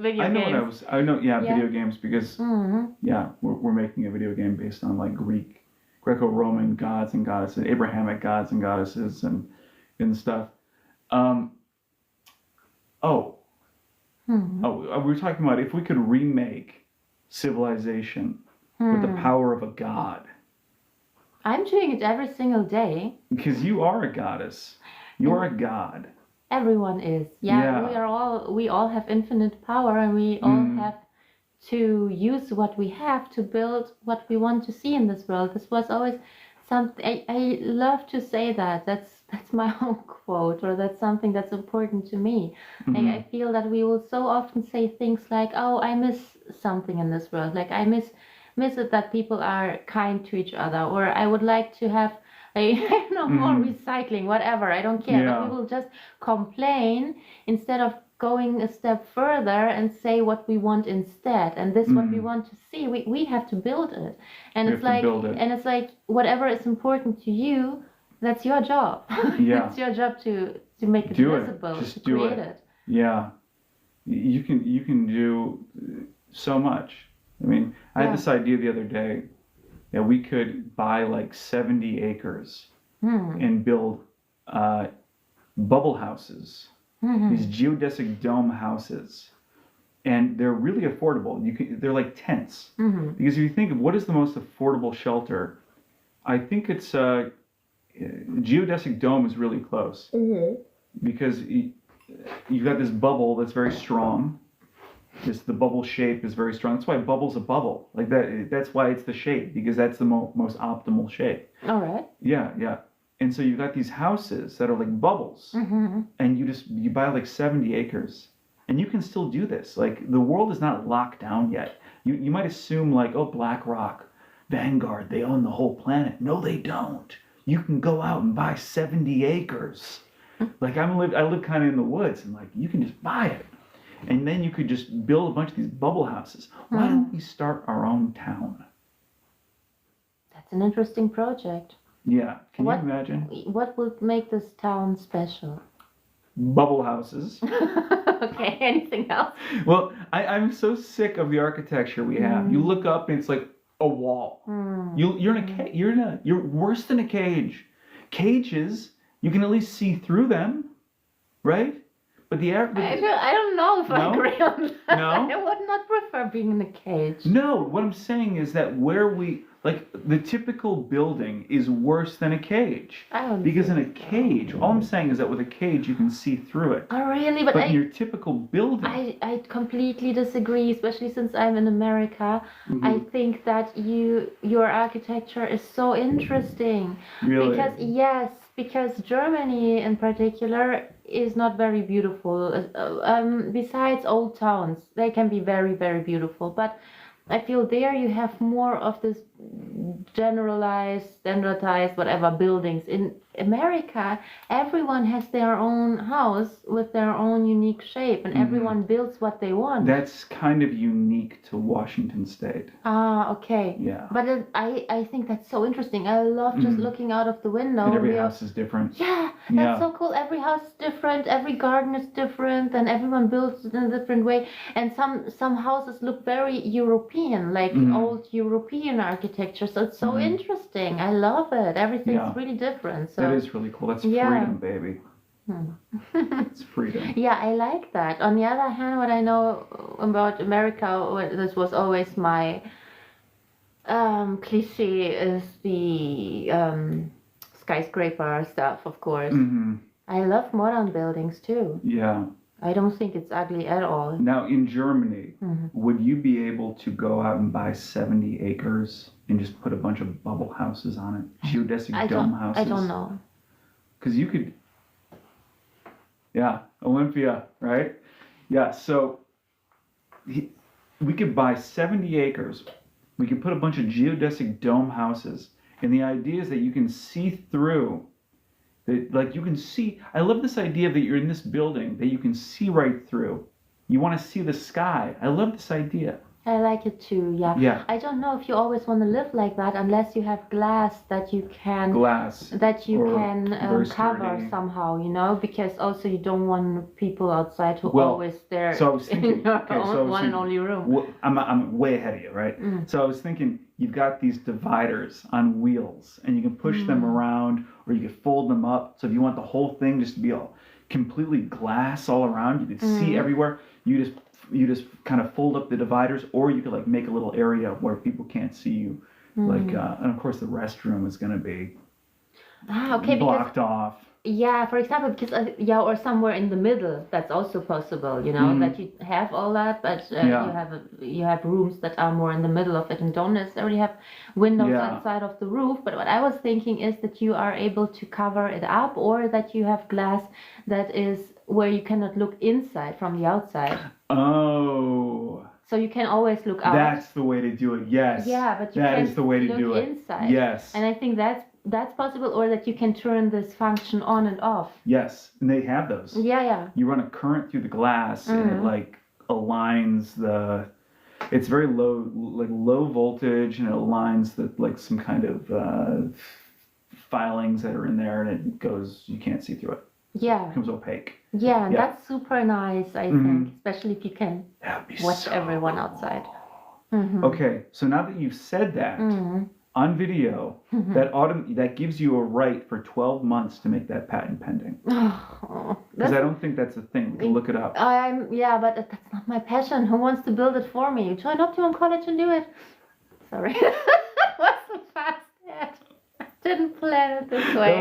S2: Video
S1: I know
S2: games.
S1: video games, because we're making a video game based on like Greco-Roman gods and goddesses, Abrahamic gods and goddesses and stuff. We were talking about if we could remake civilization with the power of a god.
S2: I'm doing it every single day.
S1: Because you are a goddess. You're a god.
S2: Everyone is. Yeah. We all have infinite power, and we all have to use what we have to build what we want to see in this world. This was always something I love to say that. That's my own quote, or that's something that's important to me. I feel that we will so often say things like, "Oh, I miss something in this world. Like I miss it that people are kind to each other, or I would like to have more recycling, whatever. I don't care."
S1: Yeah.
S2: But we will just complain instead of going a step further and say what we want instead. And this what we want to see. We have to build it. And it's like whatever is important to you, that's your job.
S1: Yeah.
S2: It's your job to make it visible,
S1: Just
S2: to
S1: do
S2: create
S1: it.
S2: it.
S1: Yeah. You can do so much. I mean, I had this idea the other day, Yeah, we could buy like 70 acres
S2: Hmm.
S1: and build bubble houses, these geodesic dome houses, and they're really affordable. They're like tents, because if you think of what is the most affordable shelter, I think it's geodesic dome is really close, because you've got this bubble that's very strong. The bubble shape is very strong. That's why bubble's a bubble. Like that. That's why it's the shape, because that's the most optimal shape.
S2: All right.
S1: Yeah, yeah. And so you've got these houses that are like bubbles, and you buy like 70 acres, and you can still do this. Like the world is not locked down yet. You might assume like, oh, BlackRock, Vanguard, they own the whole planet. No, they don't. You can go out and buy 70 acres. Like I live kind of in the woods, and like you can just buy it. And then you could just build a bunch of these bubble houses. Why don't we start our own town?
S2: That's an interesting project.
S1: Yeah. Can
S2: What-
S1: you imagine?
S2: What would make this town special?
S1: Bubble houses.
S2: Okay, anything else?
S1: Well, I'm so sick of the architecture we have. You look up and it's like a wall. You're in a you're worse than a cage. Cages, you can at least see through them, right? But
S2: I don't know if I
S1: No?
S2: agree on that.
S1: No?
S2: I would not prefer being in a cage.
S1: No, what I'm saying is that the typical building is worse than a cage.
S2: I don't
S1: Because in a
S2: think so.
S1: cage, all I'm saying is that with a cage you can see through it.
S2: Oh, really? But
S1: But in your typical building,
S2: I completely disagree, especially since I'm in America. I think that your architecture is so interesting.
S1: really,
S2: Because Germany in particular is not very beautiful. Besides old towns, they can be very, very beautiful. But I feel there you have more of this generalized, standardized, whatever buildings. In America, everyone has their own house with their own unique shape, and everyone builds what they want.
S1: that's kind of unique to Washington State.
S2: Ah, okay.
S1: Yeah.
S2: But I think that's so interesting. I love just looking out of the window.
S1: And every
S2: We are-
S1: house is different.
S2: Yeah,
S1: Yeah.
S2: that's so cool. Every house is different. Every garden is different, and everyone builds it in a different way. And some houses look very European, like old European architecture. So it's so interesting. I love it. Everything's
S1: Yeah.
S2: really different. So
S1: That is really cool. That's
S2: Yeah.
S1: freedom, baby. It's freedom.
S2: yeah, I like that. On the other hand, what I know about America, this was always my cliche, is the skyscraper stuff, of course. I love modern buildings too.
S1: Yeah.
S2: I don't think it's ugly at all.
S1: Now, in Germany, would you be able to go out and buy 70 acres and just put a bunch of bubble houses on it? Geodesic dome houses?
S2: I don't know.
S1: Because you could, yeah, Olympia, right? Yeah, so we could buy 70 acres. We could put a bunch of geodesic dome houses. And the idea is that you can see through. Like you can see, I love this idea that you're in this building that you can see right through. You want to see the sky. I love this idea.
S2: I like it too, yeah.
S1: Yeah.
S2: I don't know if you always want to live like that unless you have glass that you can
S1: Glass.
S2: or cover
S1: sturdy.
S2: somehow, you know, because also you don't want people outside who
S1: Well,
S2: always stare
S1: so I was thinking-
S2: in your
S1: okay, so I was
S2: one and
S1: thinking-
S2: only room.
S1: Well, I'm way ahead of you, right? So I was thinking you've got these dividers on wheels, and you can push them around, or you can fold them up. So if you want the whole thing just to be all completely glass all around, you could see everywhere. You just kind of fold up the dividers, or you could like make a little area where people can't see you. Like, and of course the restroom is going to be
S2: Okay, because
S1: blocked off.
S2: yeah, for example, because or somewhere in the middle, that's also possible, you know, that you have all that, but you have rooms that are more in the middle of it and don't necessarily have windows
S1: Yeah.
S2: outside of the roof. But what I was thinking is that you are able to cover it up, or that you have glass that is where you cannot look inside from the outside.
S1: Oh.
S2: So you can always look out.
S1: That's the way to do it. Yes.
S2: Yeah, but you
S1: that
S2: can
S1: is the way to
S2: look
S1: do it.
S2: inside.
S1: Yes.
S2: And I think that's possible, or that you can turn this function on and off.
S1: Yes, and they have those.
S2: Yeah.
S1: You run a current through the glass, and it like aligns the. It's very low voltage, and it aligns the like some kind of filings that are in there, and it goes. You can't see through it.
S2: Yeah.
S1: It becomes opaque.
S2: Yeah, and
S1: Yeah.
S2: that's super nice, I think, especially if you can
S1: That'd be
S2: watch
S1: so
S2: everyone outside. Mm-hmm.
S1: Okay, so now that you've said that, on video that gives you a right for 12 months to make that patent pending. Because I don't think that's a thing. We can look it up.
S2: But that's not my passion. Who wants to build it for me? Join Optimum College and do it. Sorry. What's so fast? I didn't plan it this way.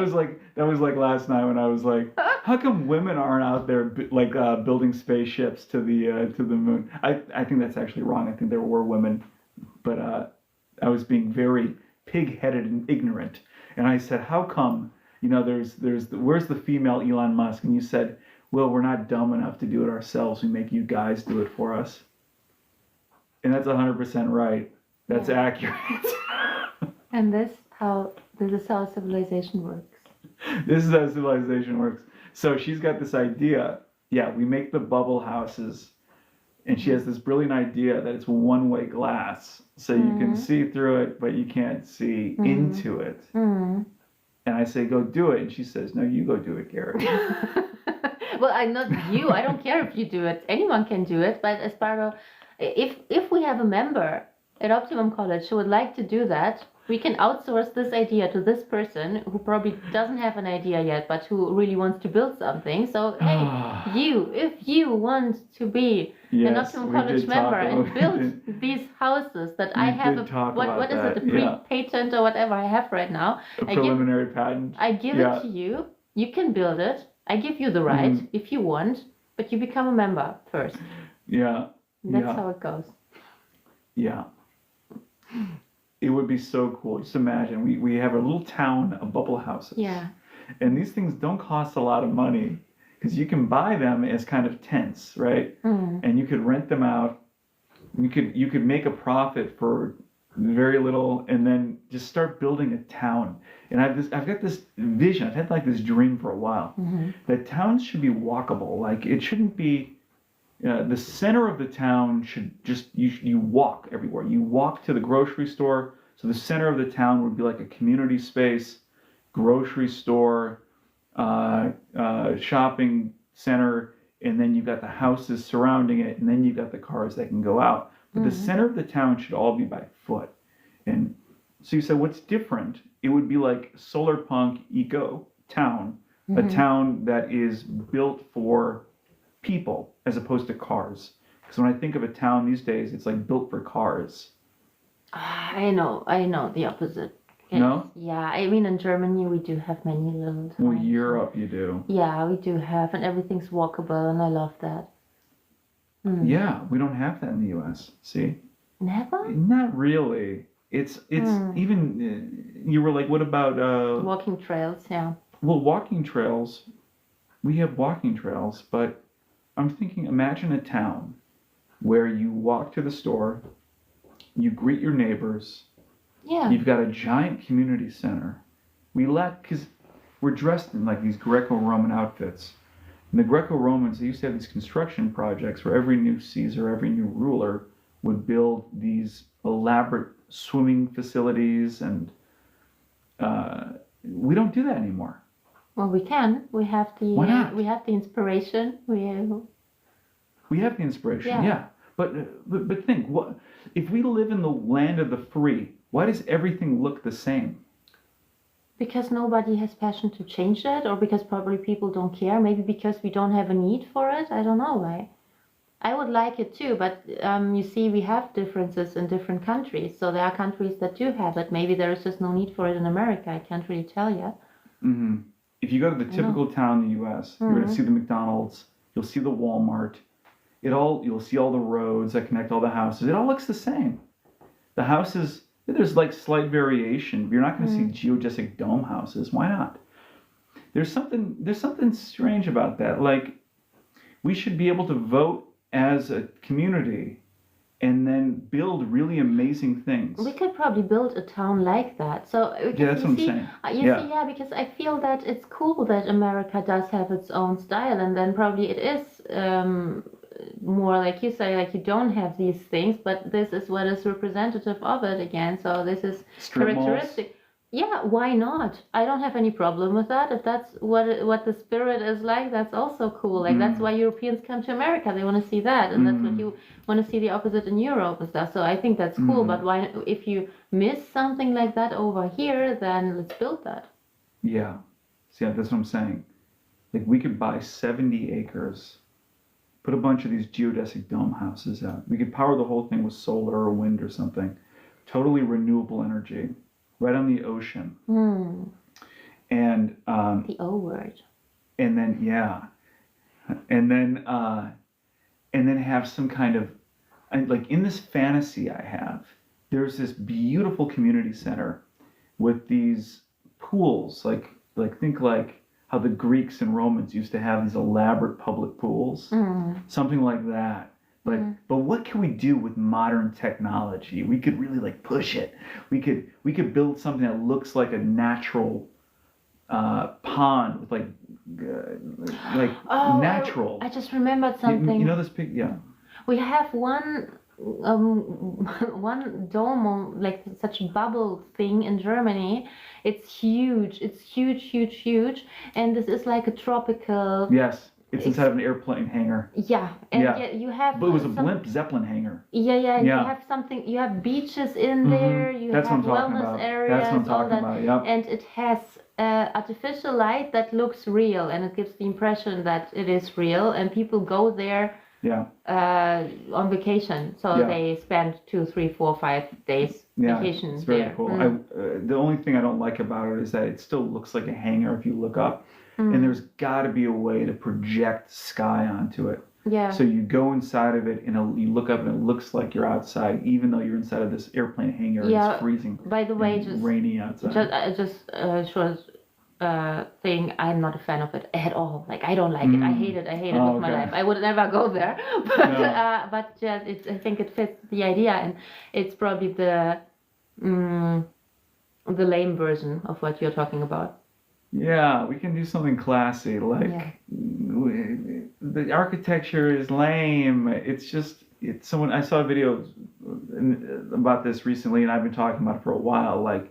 S1: That was like last night when I was like, how come women aren't out there building spaceships to the moon? I think that's actually wrong. I think there were women, but I was being very pig-headed and ignorant, and I said, how come? Where's the female Elon Musk? And you said, well, we're not dumb enough to do it ourselves. We make you guys do it for us. And that's 100% right. That's accurate.
S2: And this is how civilization works.
S1: This is how civilization works. So she's got this idea. Yeah, we make the bubble houses. And she has this brilliant idea that it's one-way glass. So you can see through it, but you can't see into it. And I say, go do it. And she says, no, you go do it, Gary.
S2: Well, I'm not you. I don't care if you do it. Anyone can do it. But as part of, if we have a member at Optimum College who would like to do that, we can outsource this idea to this person who probably doesn't have an idea yet, but who really wants to build something. So, hey, if you want to be an Optimum College member and build these houses that I have, what is it, a pre-patent or whatever I have right now.
S1: A preliminary patent.
S2: I give it to you. You can build it. I give you the right if you want, but you become a member first.
S1: Yeah.
S2: That's how it goes.
S1: Yeah. It would be so cool. Just imagine, we have a little town of bubble houses.
S2: Yeah.
S1: And these things don't cost a lot of money because you can buy them as kind of tents, right? And you could rent them out. You could make a profit for very little and then just start building a town. And I've got this vision. I've had like this dream for a while that towns should be walkable. Like it shouldn't be. The center of the town should just, you walk everywhere. You walk to the grocery store. So the center of the town would be like a community space, grocery store, shopping center, and then you've got the houses surrounding it, and then you've got the cars that can go out. But the center of the town should all be by foot. And so you said, what's different? It would be like solar punk eco town, a town that is built for people as opposed to cars. Because when I think of a town these days, it's like built for cars.
S2: I know the opposite.
S1: No?
S2: Yeah, I mean in Germany we do have many little towns.
S1: Well, Europe you do.
S2: Yeah, we do have, and everything's walkable, and I love that.
S1: Yeah, we don't have that in the U.S. See?
S2: Never?
S1: Not really. It's even, you were like, what about...
S2: walking trails, yeah.
S1: Well, walking trails, we have walking trails, but I'm thinking, imagine a town where you walk to the store, you greet your neighbors, you've got a giant community center. Because we're dressed in like these Greco-Roman outfits. And the Greco-Romans, they used to have these construction projects where every new Caesar, every new ruler would build these elaborate swimming facilities, and we don't do that anymore.
S2: Well, we can. We have the.
S1: Why not?
S2: We have the inspiration.
S1: We have the inspiration, yeah. But think, what if we live in the land of the free? Why does everything look the same?
S2: Because nobody has passion to change it, or because probably people don't care. Maybe because we don't have a need for it. I don't know why. I would like it too, but you see, we have differences in different countries. So there are countries that do have it. Maybe there is just no need for it in America. I can't really tell yet.
S1: If you go to the typical town in the U.S., you're going to see the McDonald's, you'll see the Walmart, you'll see all the roads that connect all the houses. It all looks the same. The houses, there's like slight variation. You're not going to see geodesic dome houses. Why not? There's something strange about that. Like, we should be able to vote as a community and then build really amazing things.
S2: We could probably build a town like that. So
S1: that's what I'm saying.
S2: Because I feel that it's cool that America does have its own style, and then probably it is more like you say, like you don't have these things, but this is what is representative of it again. So this is
S1: Strip
S2: characteristic.
S1: Malls.
S2: Yeah, why not? I don't have any problem with that. If that's what the spirit is like, that's also cool. Like that's why Europeans come to America. They want to see that, and that's what you want to see the opposite in Europe and stuff. So I think that's cool. But why, if you miss something like that over here, then let's build that.
S1: Yeah. See, that's what I'm saying. Like we could buy 70 acres, put a bunch of these geodesic dome houses out. We could power the whole thing with solar or wind or something. Totally renewable energy, right on the ocean. And
S2: The O word.
S1: and then and then have some kind of, like in this fantasy I have, there's this beautiful community center with these pools, like think like how the Greeks and Romans used to have these elaborate public pools, something like that. But what can we do with modern technology? We could really like push it. We could build something that looks like a natural pond with natural.
S2: I just remembered something.
S1: You know this pig? Yeah.
S2: We have one dome, like such a bubble thing in Germany. It's huge. It's huge. And this is like a tropical.
S1: Yes. It's inside of an airplane hangar.
S2: Yeah, and you have.
S1: But it was a blimp Zeppelin hangar.
S2: Yeah. You have something. You have beaches in there. You
S1: That's
S2: have
S1: what I'm talking
S2: wellness
S1: about.
S2: areas.
S1: That's what I'm talking about. Yep.
S2: And it has artificial light that looks real, and it gives the impression that it is real. And people go there.
S1: Yeah.
S2: On vacation, so they spend 2, 3, 4, 5 days vacation
S1: it's very
S2: there.
S1: cool. The only thing I don't like about it is that it still looks like a hangar if you look up, and there's got to be a way to project sky onto it.
S2: Yeah.
S1: So you go inside of it and you look up and it looks like you're outside, even though you're inside of this airplane hangar. And it's freezing.
S2: By the way,
S1: just rainy outside.
S2: Short thing, I'm not a fan of it at all. Like I don't like it. I hate it with my life. I would never go there. But I think it fits the idea, and it's probably the lame version of what you're talking about.
S1: Yeah, we can do something classy. Like the architecture is lame. It's someone. I saw a video about this recently, and I've been talking about it for a while. Like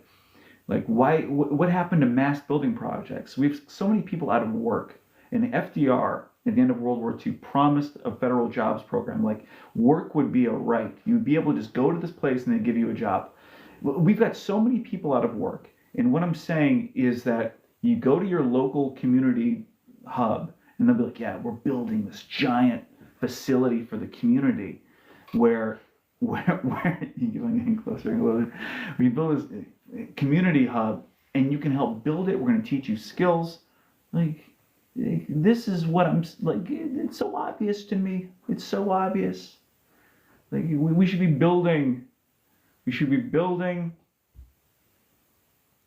S1: why? What happened to mass building projects? We have so many people out of work. And FDR, at the end of World War II, promised a federal jobs program. Like work would be a right. You'd be able to just go to this place and they give you a job. We've got so many people out of work. And what I'm saying is that you go to your local community hub and they'll be like, yeah, we're building this giant facility for the community where you keep on getting closer and closer. We build this community hub and you can help build it. We're going to teach you skills. Like this is what I'm like. It's so obvious to me. It's so obvious. Like we should be building. We should be building.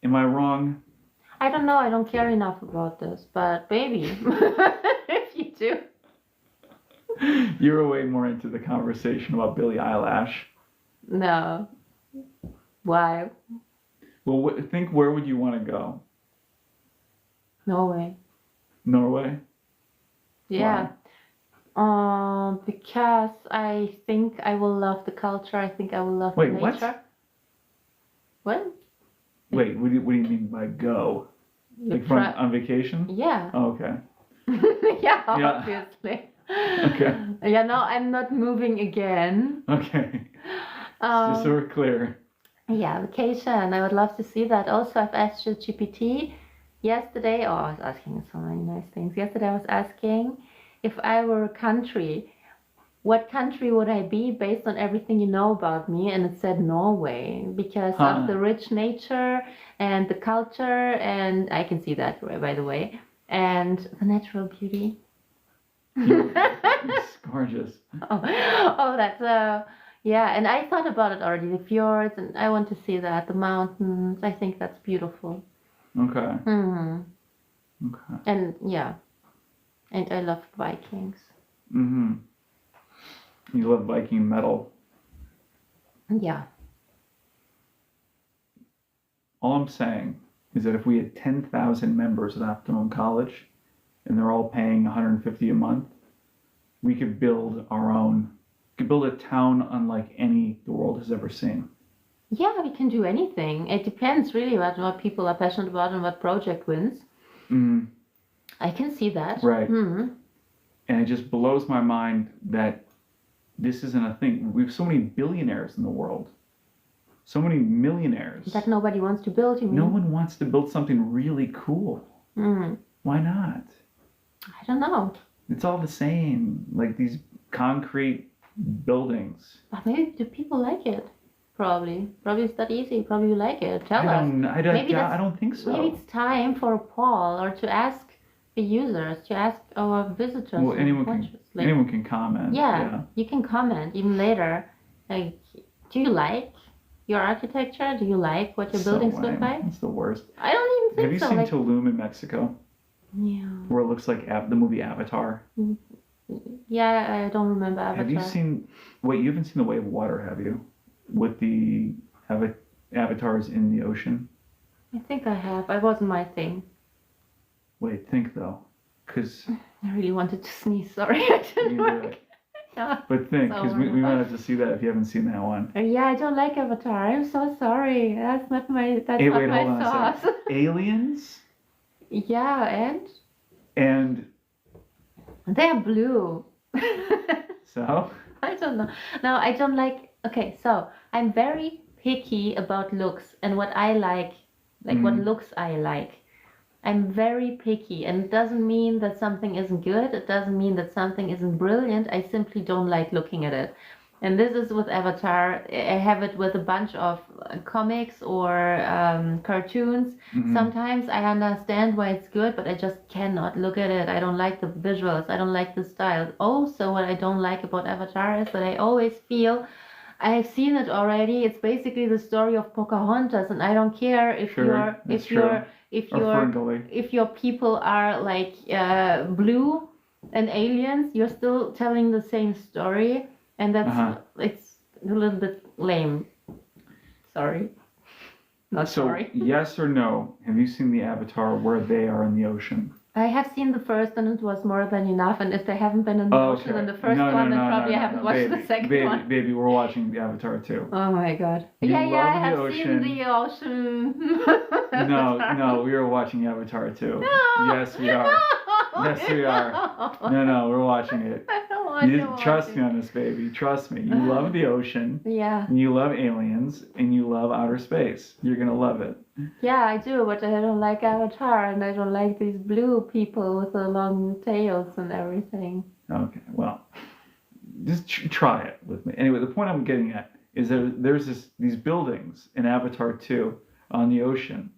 S1: Am I wrong?
S2: I don't know. I don't care enough about this, but maybe if you do.
S1: You're way more into the conversation about Billie Eilish.
S2: No. Why?
S1: Well, think where would you want to go?
S2: Norway.
S1: Norway?
S2: Yeah. Because I think I will love the culture. I think I will love the nature. What?
S1: Wait, what do you mean by go? Like on vacation?
S2: Yeah.
S1: Oh, okay.
S2: Yeah, obviously.
S1: Okay.
S2: Yeah, no, I'm not moving again.
S1: Okay. Just so we're clear.
S2: Yeah, vacation. I would love to see that. Also, I've asked ChatGPT yesterday. Oh, I was asking so many nice things. Yesterday, I was asking if I were a country, what country would I be based on everything you know about me? And it said Norway because of the rich nature and the culture, and I can see that, by the way, and the natural beauty.
S1: It's gorgeous.
S2: Oh, that's yeah. And I thought about it already. The fjords, and I want to see that. The mountains. I think that's beautiful.
S1: Okay. Okay.
S2: And yeah, and I love Vikings.
S1: You love Viking metal.
S2: Yeah.
S1: All I'm saying is that if we had 10,000 members at Optimum College, and they're all paying $150 a month, we could build our own. We could build a town unlike any the world has ever seen.
S2: Yeah, we can do anything. It depends really what people are passionate about and what project wins.
S1: Mm,
S2: I can see that.
S1: right.
S2: Hmm.
S1: And it just blows my mind that this isn't a thing. We have so many billionaires in the world, so many millionaires.
S2: That nobody wants to build, you mean?
S1: No one wants to build something really cool. Why not?
S2: I don't know.
S1: It's all the same, like these concrete buildings.
S2: But maybe do people like it? Probably. Probably it's that easy. Probably you like it. Tell us.
S1: I don't think so.
S2: Maybe it's time for a poll or to ask the users, to ask our visitors.
S1: Well, anyone can comment.
S2: Yeah, you can comment even later. Like, do you like your architecture? Do you like what your buildings look like?
S1: It's the worst.
S2: I don't even think
S1: Have you
S2: so.
S1: seen Tulum in Mexico?
S2: Yeah.
S1: Where it looks like the movie Avatar.
S2: Yeah, I don't remember Avatar.
S1: Have you seen? Wait, you haven't seen The Way of Water, have you? With the avatars in the ocean.
S2: I think I have. I wasn't my thing.
S1: Wait, think though, because
S2: I really wanted to sneeze. Sorry, I didn't
S1: you
S2: work.
S1: do it.
S2: Yeah.
S1: But think, because we might have to see that if you haven't seen that one.
S2: Yeah, I don't like Avatar. I'm so sorry. That's not my. That's
S1: Hey,
S2: not
S1: wait,
S2: my
S1: hold on a
S2: sauce.
S1: second. Aliens
S2: Yeah,
S1: and
S2: they're blue.
S1: so.
S2: I don't know. No, I don't like. Okay, so I'm very picky about looks and what I like what looks I like. I'm very picky, and it doesn't mean that something isn't good. It doesn't mean that something isn't brilliant. I simply don't like looking at it. And this is with Avatar. I have it with a bunch of comics or cartoons. Sometimes I understand why it's good, but I just cannot look at it. I don't like the visuals. I don't like the style. Also, what I don't like about Avatar is that I always feel I've seen it already. It's basically the story of Pocahontas, and I don't care if if your people are like blue and aliens. You're still telling the same story. And that's it's a little bit lame. Sorry. Not sorry.
S1: Yes or no? Have you seen the Avatar where they are in the ocean?
S2: I have seen the first, and it was more than enough. And if they haven't been in the ocean in the first one, then probably I haven't watched the second one.
S1: Baby, we're watching the Avatar too.
S2: Oh my god. I have seen the ocean.
S1: No, we are watching Avatar too. No. Yes, we are. Yes, we are. No, we're watching it.
S2: I don't want to
S1: trust me on this, baby. Trust me. You love the ocean.
S2: Yeah.
S1: And you love aliens, and you love outer space. You're gonna love it.
S2: Yeah, I do, but I don't like Avatar, and I don't like these blue people with the long tails and everything.
S1: Okay, well, just try it with me. Anyway, the point I'm getting at is that there's these buildings in Avatar 2 on the ocean,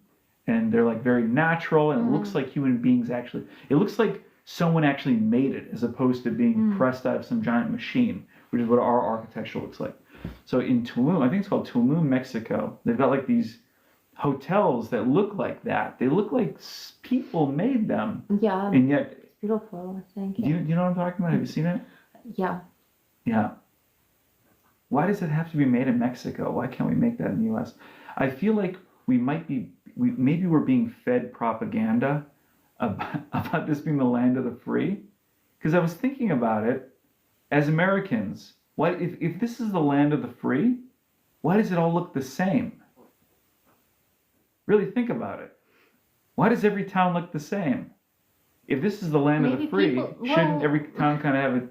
S1: and they're like very natural, and it looks like human beings actually. It looks like someone actually made it, as opposed to being pressed out of some giant machine, which is what our architecture looks like. So in Tulum, I think it's called Tulum, Mexico, they've got like these hotels that look like that. They look like people made them.
S2: Yeah.
S1: And yet,
S2: it's beautiful, I think.
S1: Do you know what I'm talking about? Have you seen it?
S2: Yeah.
S1: Yeah. Why does it have to be made in Mexico? Why can't we make that in the U.S.? I feel like maybe we're being fed propaganda about this being the land of the free. Because I was thinking about it, as Americans, if this is the land of the free, why does it all look the same? Really think about it. Why does every town look the same? If this is the land of the free, shouldn't every town kind of have it?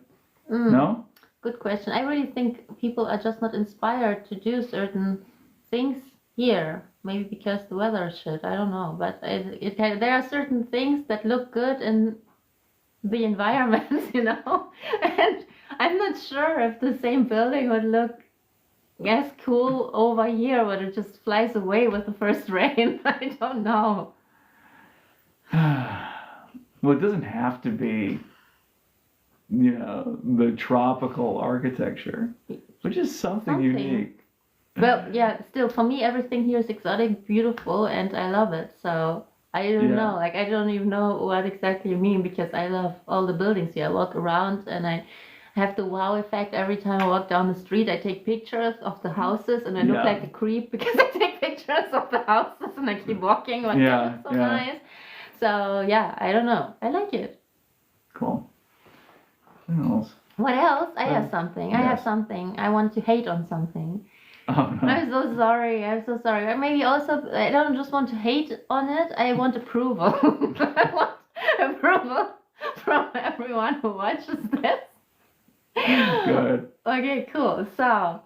S1: No?
S2: Good question. I really think people are just not inspired to do certain things here. Maybe because the weather is shit. I don't know. But there are certain things that look good in the environment, you know? And I'm not sure if the same building would look as cool over here, but it just flies away with the first rain. I don't know.
S1: Well, it doesn't have to be, the tropical architecture, which is something unique.
S2: Well, yeah, still, for me, everything here is exotic, beautiful, and I love it. So I don't know. Like, I don't even know what exactly you mean, because I love all the buildings here. I walk around and I have the wow effect every time I walk down the street. I take pictures of the houses and I look like a creep because I take pictures of the houses and I keep walking. Like, it's so nice. So yeah, I don't know. I like it.
S1: Cool. What else?
S2: What else? I have something. I have something. I want to hate on something.
S1: Oh no.
S2: I'm so sorry. I'm so sorry. Or maybe also I don't just want to hate on it. I want approval. I want approval from everyone who watches this.
S1: Good.
S2: Okay, cool. So,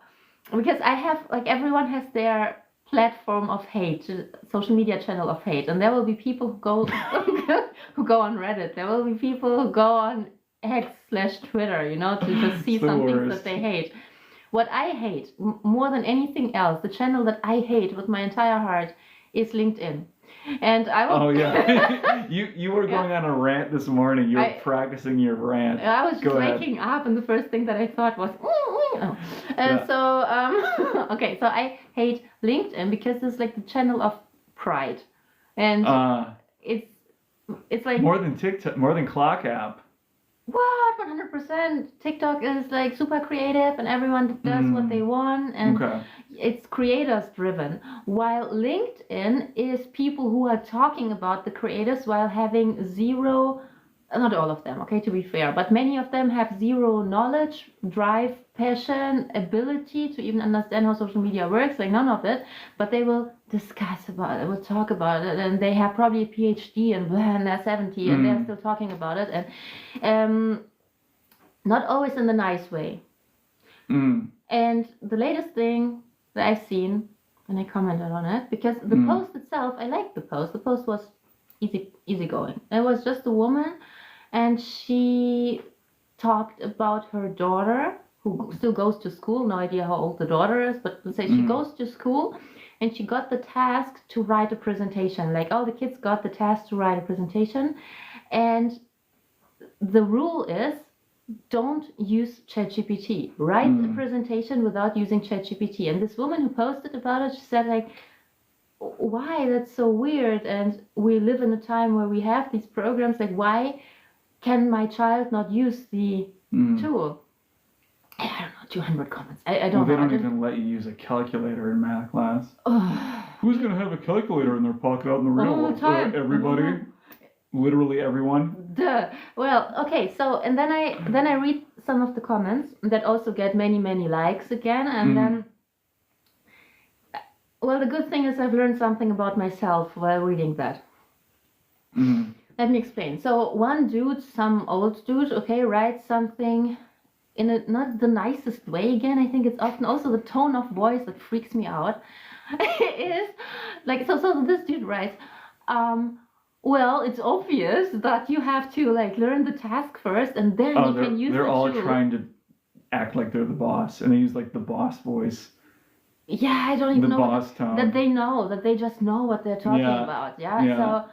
S2: because I have like everyone has their platform of hate, social media channel of hate, and there will be people who go who go on Reddit. There will be people who go on X/Twitter, you know, to just see
S1: It's the
S2: some things
S1: worst.
S2: that they hate. What I hate more than anything else, the channel that I hate with my entire heart, is LinkedIn. And I will.
S1: Oh yeah. you were going on a rant this morning. You were practicing your rant.
S2: I was just
S1: Go ahead.
S2: waking up, and the first thing that I thought was, oh. And
S1: Yeah.
S2: so, okay, so I hate LinkedIn because it's like the channel of pride, and it's like
S1: More than TikTok, more than Clock app.
S2: what 100%. TikTok is like super creative, and everyone does what they want, and
S1: Okay.
S2: it's creators driven. While LinkedIn is people who are talking about the creators while having zero. Not all of them, okay, to be fair, but many of them have zero knowledge, drive, passion, ability to even understand how social media works, like none of it, but they will discuss about it, will talk about it, and they have probably a PhD and blah, and they're 70 and they're still talking about it, and not always in the nice way. And the latest thing that I've seen, and I commented on it, because the post itself, I liked the post. The post was easy going. It was just a woman, and she talked about her daughter who still goes to school. No idea how old the daughter is, but let's say she goes to school, and she got the task to write a presentation. Like all the kids got the task to write a presentation, and the rule is don't use ChatGPT. Write a presentation without using ChatGPT. And this woman who posted about it, she said like, why? That's so weird. And we live in a time where we have these programs. Like, why can my child not use the tool? I don't know, 200 comments. I don't know.
S1: They don't even let you use a calculator in math class. Who's gonna have a calculator in their pocket out in the real
S2: All the
S1: world?
S2: time.
S1: Everybody. Literally everyone.
S2: Duh. Well, okay. So, and then I read some of the comments that also get many likes again, and then. Well, the good thing is I've learned something about myself while reading that. Let me explain. So one dude, some old dude, okay, writes something in a not the nicest way again. I think it's often also the tone of voice that freaks me out. It is like so this dude writes, well, it's obvious that you have to like learn the task first and then you can use
S1: they're
S2: the
S1: all
S2: tool.
S1: trying to act like they're the boss, and they use like the boss voice.
S2: Yeah, I don't even know
S1: boss tone.
S2: that they just know what they're talking about. Yeah. So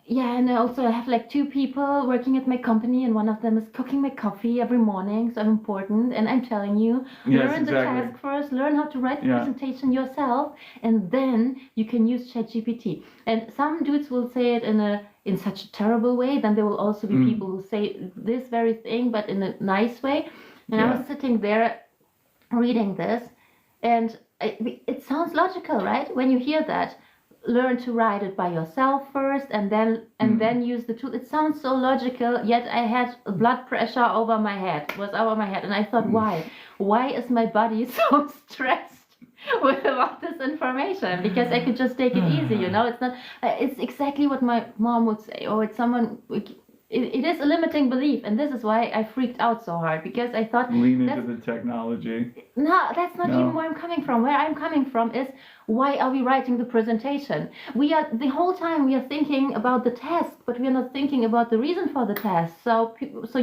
S2: yeah, and I also have like two people working at my company, and one of them is cooking my coffee every morning, so I'm important. And I'm telling you, learn the task first, learn how to write the presentation yourself, and then you can use ChatGPT. And some dudes will say it in such a terrible way. Then there will also be people who say this very thing, but in a nice way. And I was sitting there reading this, and it sounds logical, right? When you hear that. Learn to write it by yourself first and then use the tool. It sounds so logical, yet I had blood pressure over my head, and I thought, why is my body so stressed with about this information? Because I could just take it easy, you know. It's not it's exactly what my mom would say. Oh, it's someone it is a limiting belief, and this is why I freaked out so hard, because I thought
S1: lean into the technology.
S2: No, that's not even where I'm coming from. Where I'm coming from is, why are we writing the presentation? The whole time we are thinking about the task, but we are not thinking about the reason for the task. So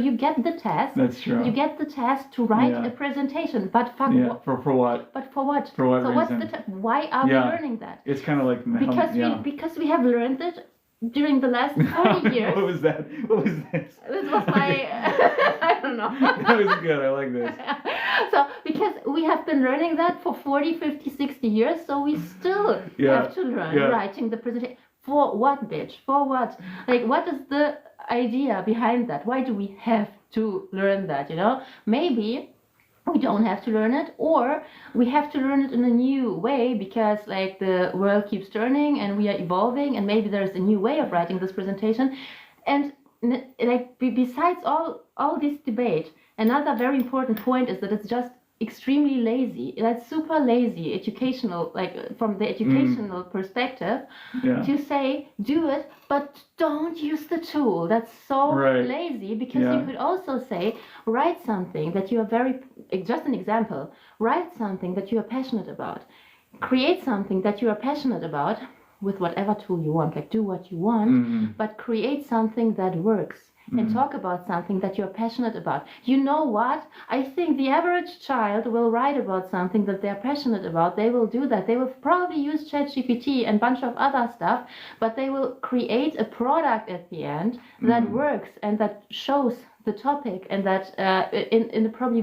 S2: you get the task.
S1: That's true.
S2: You get the task to write a presentation, but
S1: for what?
S2: But for what?
S1: For what
S2: so
S1: reason?
S2: What's why are we learning that?
S1: It's kind of like
S2: because we have learned it during the last 40 years.
S1: What was that? What was this?
S2: This was my I don't know.
S1: That was good. I like this.
S2: So because we have been learning that for 40, 50, 60 years, so we still have to learn writing the presentation. For what, bitch? For what? Like, what is the idea behind that? Why do we have to learn that, you know? Maybe we don't have to learn it, or we have to learn it in a new way, because like the world keeps turning and we are evolving, and maybe there's a new way of writing this presentation. And like besides all this debate, another very important point is that it's just extremely lazy. That's super lazy educational, like from the educational perspective,
S1: Yeah.
S2: to say do it, but don't use the tool. That's so
S1: Right.
S2: lazy, because
S1: Yeah.
S2: you could also say write something that you are just an example, write something that you are passionate about, create something that you are passionate about with whatever tool you want, like do what you want, but create something that works. And talk about something that you're passionate about. You know what? I think the average child will write about something that they're passionate about. They will do that. They will probably use ChatGPT and a bunch of other stuff, but they will create a product at the end that works and that shows the topic, and that in a probably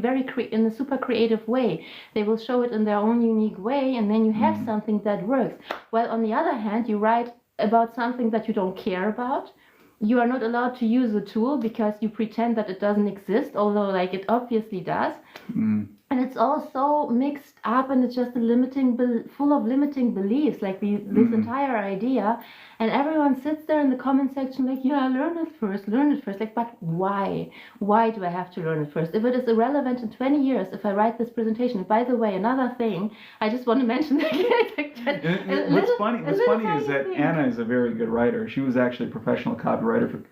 S2: in a super creative way. They will show it in their own unique way, and then you have something that works. While on the other hand, you write about something that you don't care about. You are not allowed to use a tool because you pretend that it doesn't exist, although like it obviously does. And it's all so mixed up, and it's just full of limiting beliefs, like this entire idea. And everyone sits there in the comment section like, yeah, learn it first. Like, but why? Why do I have to learn it first? If it is irrelevant in 20 years, if I write this presentation. By the way, another thing, I just want to mention
S1: What's funny is that Anna is a very good writer. She was actually a professional copywriter for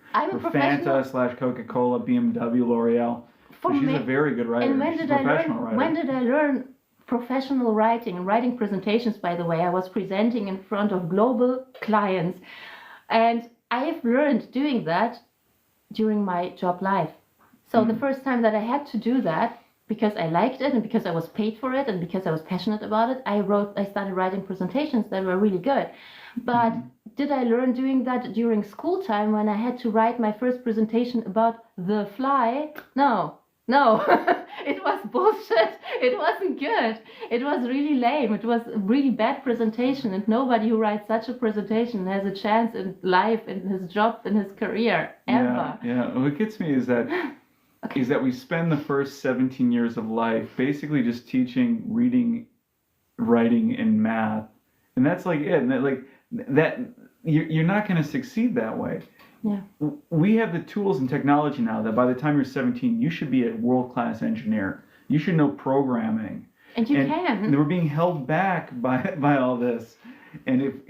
S1: Fanta / Coca-Cola, BMW, L'Oreal. So she's a very good writer.
S2: And
S1: She's a professional writer.
S2: When did I learn professional writing and writing presentations? By the way, I was presenting in front of global clients, and I've learned doing that during my job life. So the first time that I had to do that, because I liked it and because I was paid for it and because I was passionate about it, I started writing presentations that were really good. But did I learn doing that during school time when I had to write my first presentation about the fly? No, it was bullshit. It wasn't good. It was really lame. It was a really bad presentation, and nobody who writes such a presentation has a chance in life, in his job, in his career, ever.
S1: Yeah. What gets me is that we spend the first 17 years of life basically just teaching reading, writing, and math, and that's like it. And that you're not going to succeed that way.
S2: Yeah.
S1: We have the tools and technology now that by the time you're 17, you should be a world-class engineer. You should know programming.
S2: And you can.
S1: And we're being held back by all this. And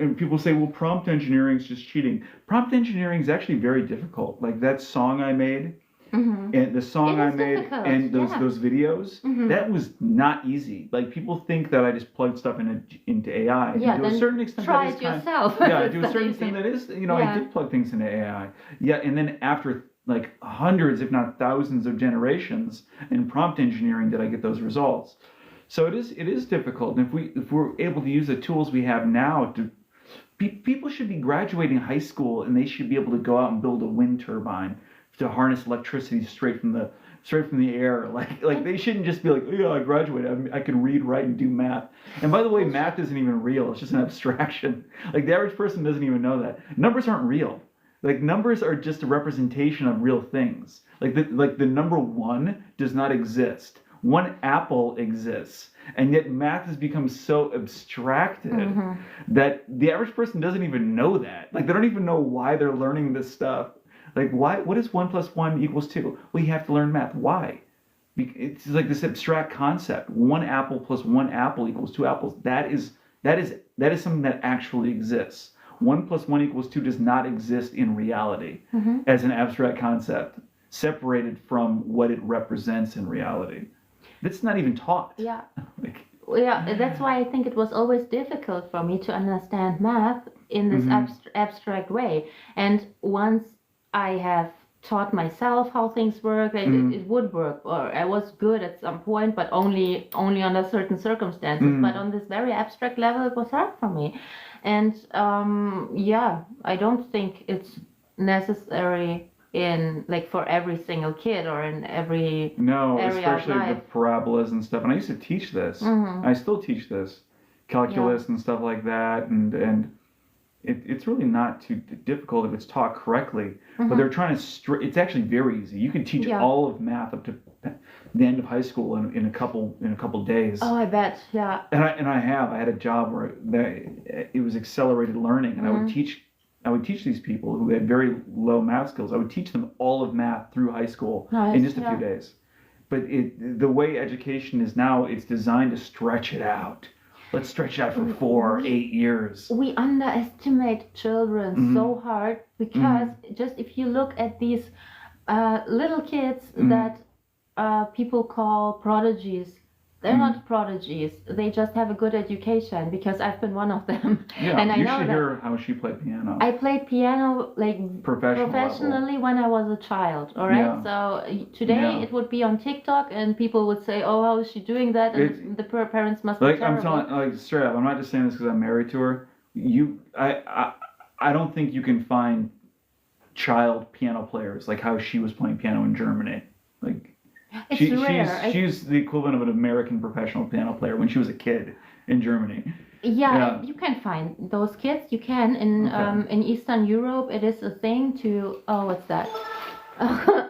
S1: and people say, well, prompt engineering is just cheating. Prompt engineering is actually very difficult. Like that song I made, and the song I made,
S2: difficult.
S1: and those videos, that was not easy. Like people think that I just plugged stuff into AI.
S2: Yeah,
S1: to a certain extent,
S2: try it yourself.
S1: Yeah, to a certain extent, that is, I did plug things into AI. Yeah, and then after like hundreds, if not thousands of generations in prompt engineering, did I get those results. So it is difficult. And if we're able to use the tools we have now people should be graduating high school and they should be able to go out and build a wind turbine to harness electricity straight from the air. Like they shouldn't just be like, oh, yeah, I graduated. I can read, write, and do math. And by the way, math isn't even real. It's just an abstraction. Like the average person doesn't even know that. Numbers aren't real. Like numbers are just a representation of real things. Like the number 1 does not exist. 1 apple exists. And yet math has become so abstracted that the average person doesn't even know that. Like they don't even know why they're learning this stuff. Like why? What is 1 + 1 = 2? Well, you have to learn math. Why? It's like this abstract concept. 1 apple + 1 apple = 2 apples. That is something that actually exists. 1 + 1 = 2 does not exist in reality as an abstract concept, separated from what it represents in reality. That's not even taught.
S2: Yeah. That's why I think it was always difficult for me to understand math in this abstract way. And once I have taught myself how things work, it would work, or I was good at some point, but only under certain circumstances. But on this very abstract level, it was hard for me. And I don't think it's necessary for every single kid or in every area
S1: especially
S2: of life.
S1: the parabolas and stuff. And I used to teach this. I still teach this, calculus and stuff like that, and it's really not too difficult if it's taught correctly. But they're trying to it's actually very easy. You can teach all of math up to the end of high school in a couple days.
S2: Oh, I bet. Yeah.
S1: And I had a job where it was accelerated learning, and I would teach these people who had very low math skills. I would teach them all of math through high school in just a few days. but the way education is now, it's designed to stretch it out. Let's stretch it out for 4 or 8 years.
S2: We underestimate children so hard because just if you look at these little kids that people call prodigies, they're not prodigies. They just have a good education because I've been one of them.
S1: Yeah,
S2: and I
S1: you
S2: know
S1: should
S2: that
S1: hear how she played piano.
S2: I played piano like professionally when I was a child. All right.
S1: Yeah.
S2: So today it would be on TikTok, and people would say, "Oh, how is she doing that?" And the parents must be terrible.
S1: I'm telling, like straight up, I'm not just saying this because I'm married to her. I don't think you can find child piano players like how she was playing piano in Germany. Like.
S2: It's rare.
S1: She's the equivalent of an American professional piano player when she was a kid in Germany.
S2: Yeah, you can find those kids. You can in Eastern Europe. It is a thing to. Oh, what's that?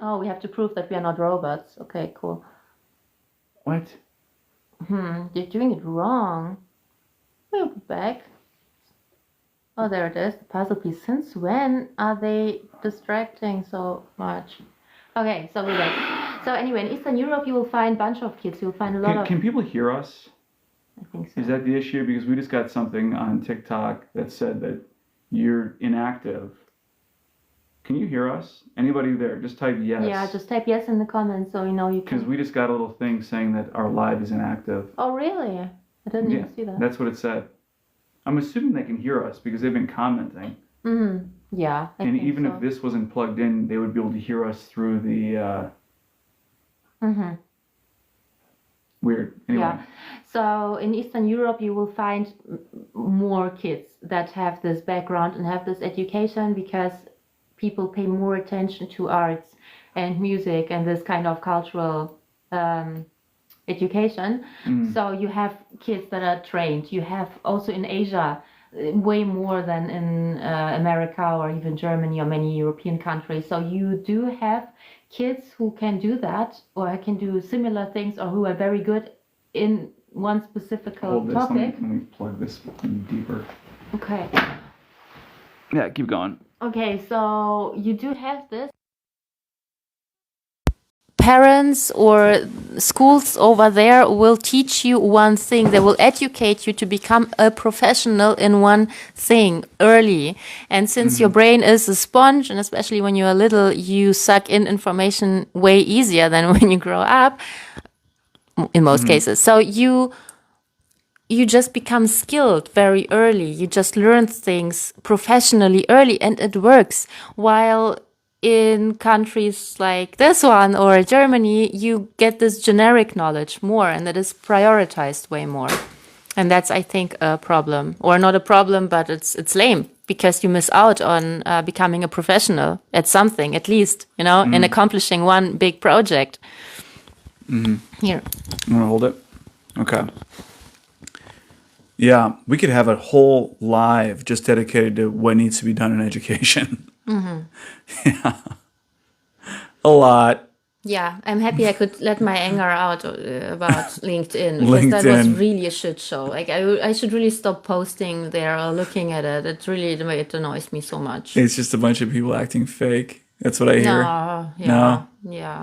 S2: Oh, we have to prove that we are not robots. Okay, cool.
S1: What?
S2: You're doing it wrong. We'll be back. Oh, there it is. The puzzle piece. Since when are they distracting so much? Okay, so we're back. So anyway, in Eastern Europe, you will find a bunch of kids. You'll find a lot of...
S1: Can people hear us?
S2: I think so.
S1: Is that the issue? Because we just got something on TikTok that said that you're inactive. Can you hear us? Anybody there? Just type yes.
S2: Yeah, just type yes in the comments so we know you can...
S1: Because we just got a little thing saying that our live is inactive.
S2: Oh, really? I didn't even see that.
S1: That's what it said. I'm assuming they can hear us because they've been commenting.
S2: Mm-hmm. Yeah, I think
S1: even
S2: so.
S1: if this wasn't plugged in, they would be able to hear us through the... Weird. Anyway.
S2: Yeah. So in Eastern Europe, you will find more kids that have this background and have this education because people pay more attention to arts and music and this kind of cultural education. So you have kids that are trained. You have also in Asia way more than in America or even Germany or many European countries. So you do have kids who can do that or can do similar things or who are very good in one specific topic.
S1: Let me plug this deeper.
S2: Okay.
S1: Yeah, keep going.
S2: Okay, so you do have this. Parents or schools over there will teach you one thing. They will educate you to become a professional in one thing early. And since your brain is a sponge, and especially when you're little, you suck in information way easier than when you grow up, in most cases. So you just become skilled very early. You just learn things professionally early, and it works. While in countries like this one or Germany, you get this generic knowledge more, and it is prioritized way more. And that's, I think, a problem. Or not a problem, but it's lame, because you miss out on becoming a professional at something, at least, in accomplishing one big project. Here.
S1: You want to hold it? Okay. Yeah, we could have a whole live just dedicated to what needs to be done in education. Yeah. A lot.
S2: Yeah, I'm happy I could let my anger out about LinkedIn, because that was really a shit show. Like I should really stop posting there or looking at it. It annoys me so much.
S1: It's just a bunch of people acting fake. That's what I hear.
S2: No.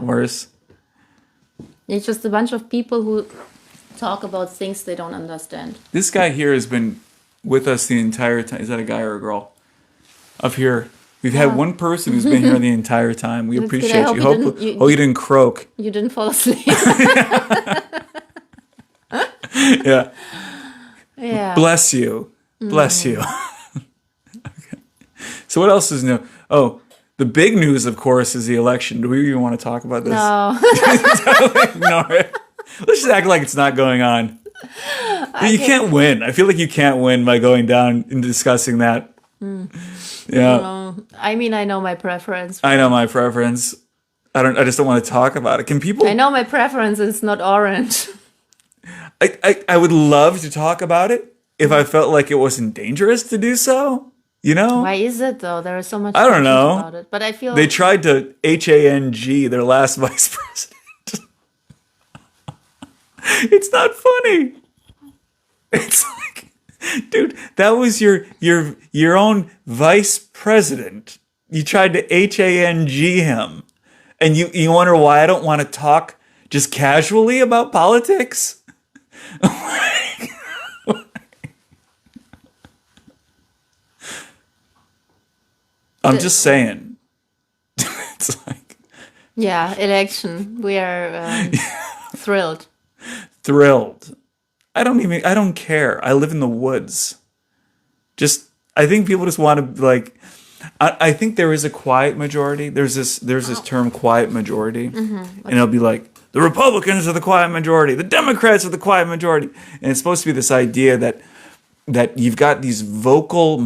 S1: Worse.
S2: It's just a bunch of people who talk about things they don't understand.
S1: This guy here has been with us the entire time. Is that a guy or a girl? Up here. We've had one person who's been here the entire time. We appreciate you. Hope you didn't croak.
S2: You didn't fall asleep.
S1: Yeah.
S2: Yeah.
S1: Bless you. Bless you. Okay. So what else is new? Oh, the big news, of course, is the election. Do we even want to talk about this?
S2: No.
S1: Ignore it. Let's just act like it's not going on. You can't win. I feel like you can't win by going down and discussing that. Yeah.
S2: I mean, I know my preference.
S1: I know my preference. I just don't want to talk about it. Can people...
S2: I know my preference is not orange.
S1: I would love to talk about it if I felt like it wasn't dangerous to do so.
S2: Why is it, though? There is so much
S1: I don't know.
S2: about it. But I feel...
S1: They tried to HANG their last vice president. It's not funny. It's like... Dude, that was your own vice president. You tried to HANG him. And you wonder why I don't want to talk
S3: just casually about politics. I'm just saying. It's like
S2: Yeah, election. We are thrilled.
S3: thrilled. I don't care. I live in the woods. I think people just want to like. I think there is a quiet majority. There's this term, quiet majority, and it'll be like the Republicans are the quiet majority, the Democrats are the quiet majority, and it's supposed to be this idea that you've got these vocal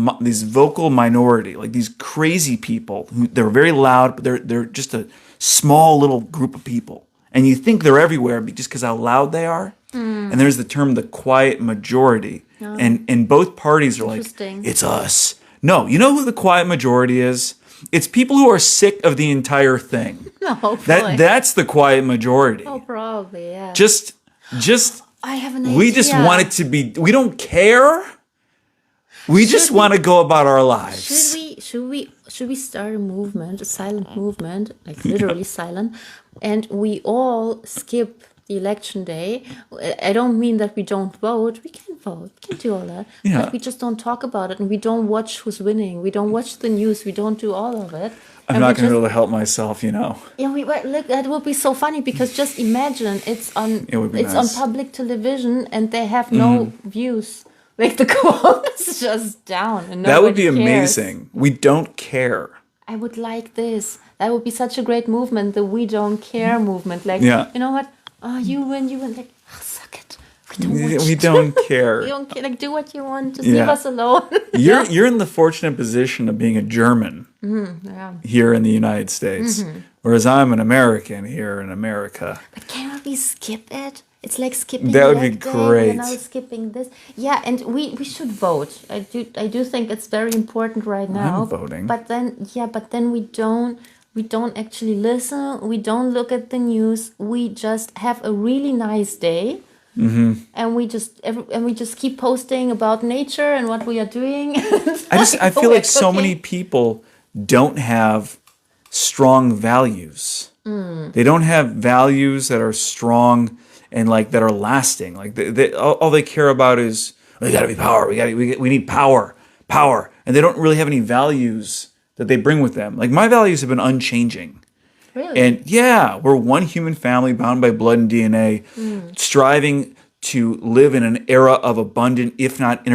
S3: minority, like these crazy people who they're very loud, but they're just a small little group of people, and you think they're everywhere just because how loud they are. And there's the term the quiet majority, and both parties are like, it's us. No, you know who the quiet majority is? It's people who are sick of the entire thing.
S2: No,
S3: That's the quiet majority.
S2: Oh, probably, yeah.
S3: Just
S2: I have an idea.
S3: we just want it to be. We don't care. We just want to go about our lives.
S2: Should we start a movement, a silent movement, like literally silent, and we all skip the election day? I don't mean that we don't vote. We can vote. We can do all that.
S3: Yeah.
S2: But we just don't talk about it, and we don't watch who's winning. We don't watch the news. We don't do all of it.
S3: I'm not going to be able to help myself, you know.
S2: Yeah, look, that would be so funny because just imagine it's on
S3: nice.
S2: on public television and they have no views. Like the quote is just down and
S3: that would be
S2: cares.
S3: amazing. We don't care.
S2: I would like this. That would be such a great movement, the We Don't Care movement. Like,
S3: Yeah.
S2: you know what? Oh, you win. Like, oh, suck it.
S3: We don't care.
S2: We don't care. Like, do what you want. Just leave us alone.
S3: You're in the fortunate position of being a German here in the United States, whereas I'm an American here in America.
S2: But can't we skip it? It's like skipping.
S3: That would be
S2: day,
S3: great.
S2: and now skipping this. Yeah, and we should vote. I do think it's very important right now.
S3: I'm voting.
S2: But then we don't actually listen. We don't look at the news. We just have a really nice day. And we just keep posting about nature and what we are doing.
S3: I feel like so many people don't have strong values. They don't have values that are strong and like that are lasting. Like all they care about is we got to be power. We need power, and they don't really have any values that they bring with them. Like my values have been unchanging.
S2: Really?
S3: And yeah, we're one human family bound by blood and DNA, striving to live in an era of abundant, if not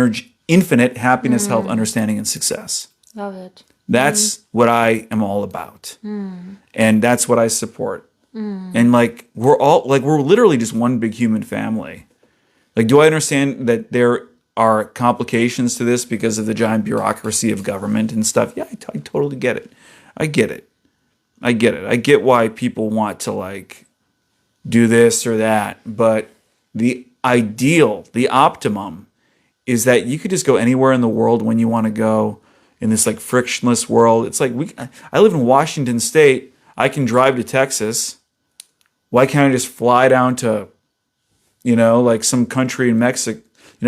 S3: infinite, happiness, health, understanding, and success.
S2: Love it.
S3: That's what I am all about. And that's what I support. And like we're literally just one big human family. Like, do I understand that there are complications to this because of the giant bureaucracy of government and stuff? Yeah, I totally get it. I get it. I get why people want to like do this or that, but the ideal, the optimum, is that you could just go anywhere in the world when you want to go in this like frictionless world. It's like I live in Washington State. I can drive to Texas. Why can't I just fly down to, like some country in Mexico,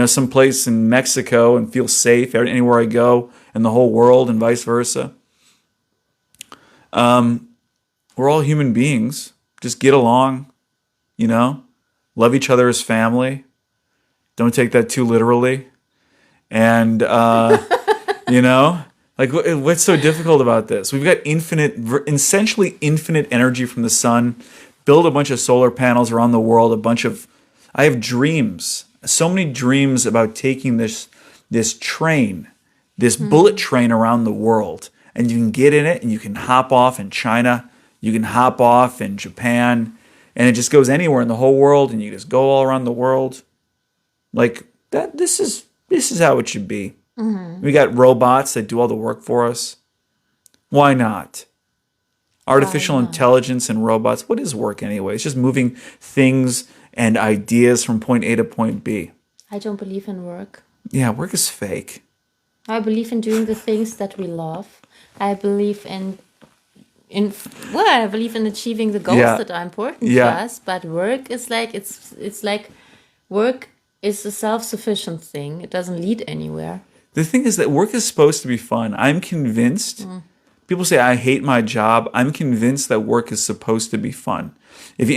S3: some place in Mexico and feel safe anywhere I go in the whole world and vice versa? We're all human beings. Just get along, love each other as family. Don't take that too literally. And, like what's so difficult about this? We've got essentially infinite energy from the sun. Build a bunch of solar panels around the world. I have dreams, so many dreams about taking this train, this bullet train around the world. And you can get in it and you can hop off in China. You can hop off in Japan. And it just goes anywhere in the whole world. And you just go all around the world. Like that, this is how it should be. We got robots that do all the work for us. Why not? Artificial intelligence and robots. What is work anyway? It's just moving things and ideas from point A to point B.
S2: I don't believe in work.
S3: Yeah, work is fake.
S2: I believe in doing the things that we love. I believe I believe in achieving the goals that are important to us. But work is like it's like work is a self-sufficient thing. It doesn't lead anywhere.
S3: The thing is that work is supposed to be fun. I'm convinced people say I hate my job. I'm convinced that work is supposed to be fun. If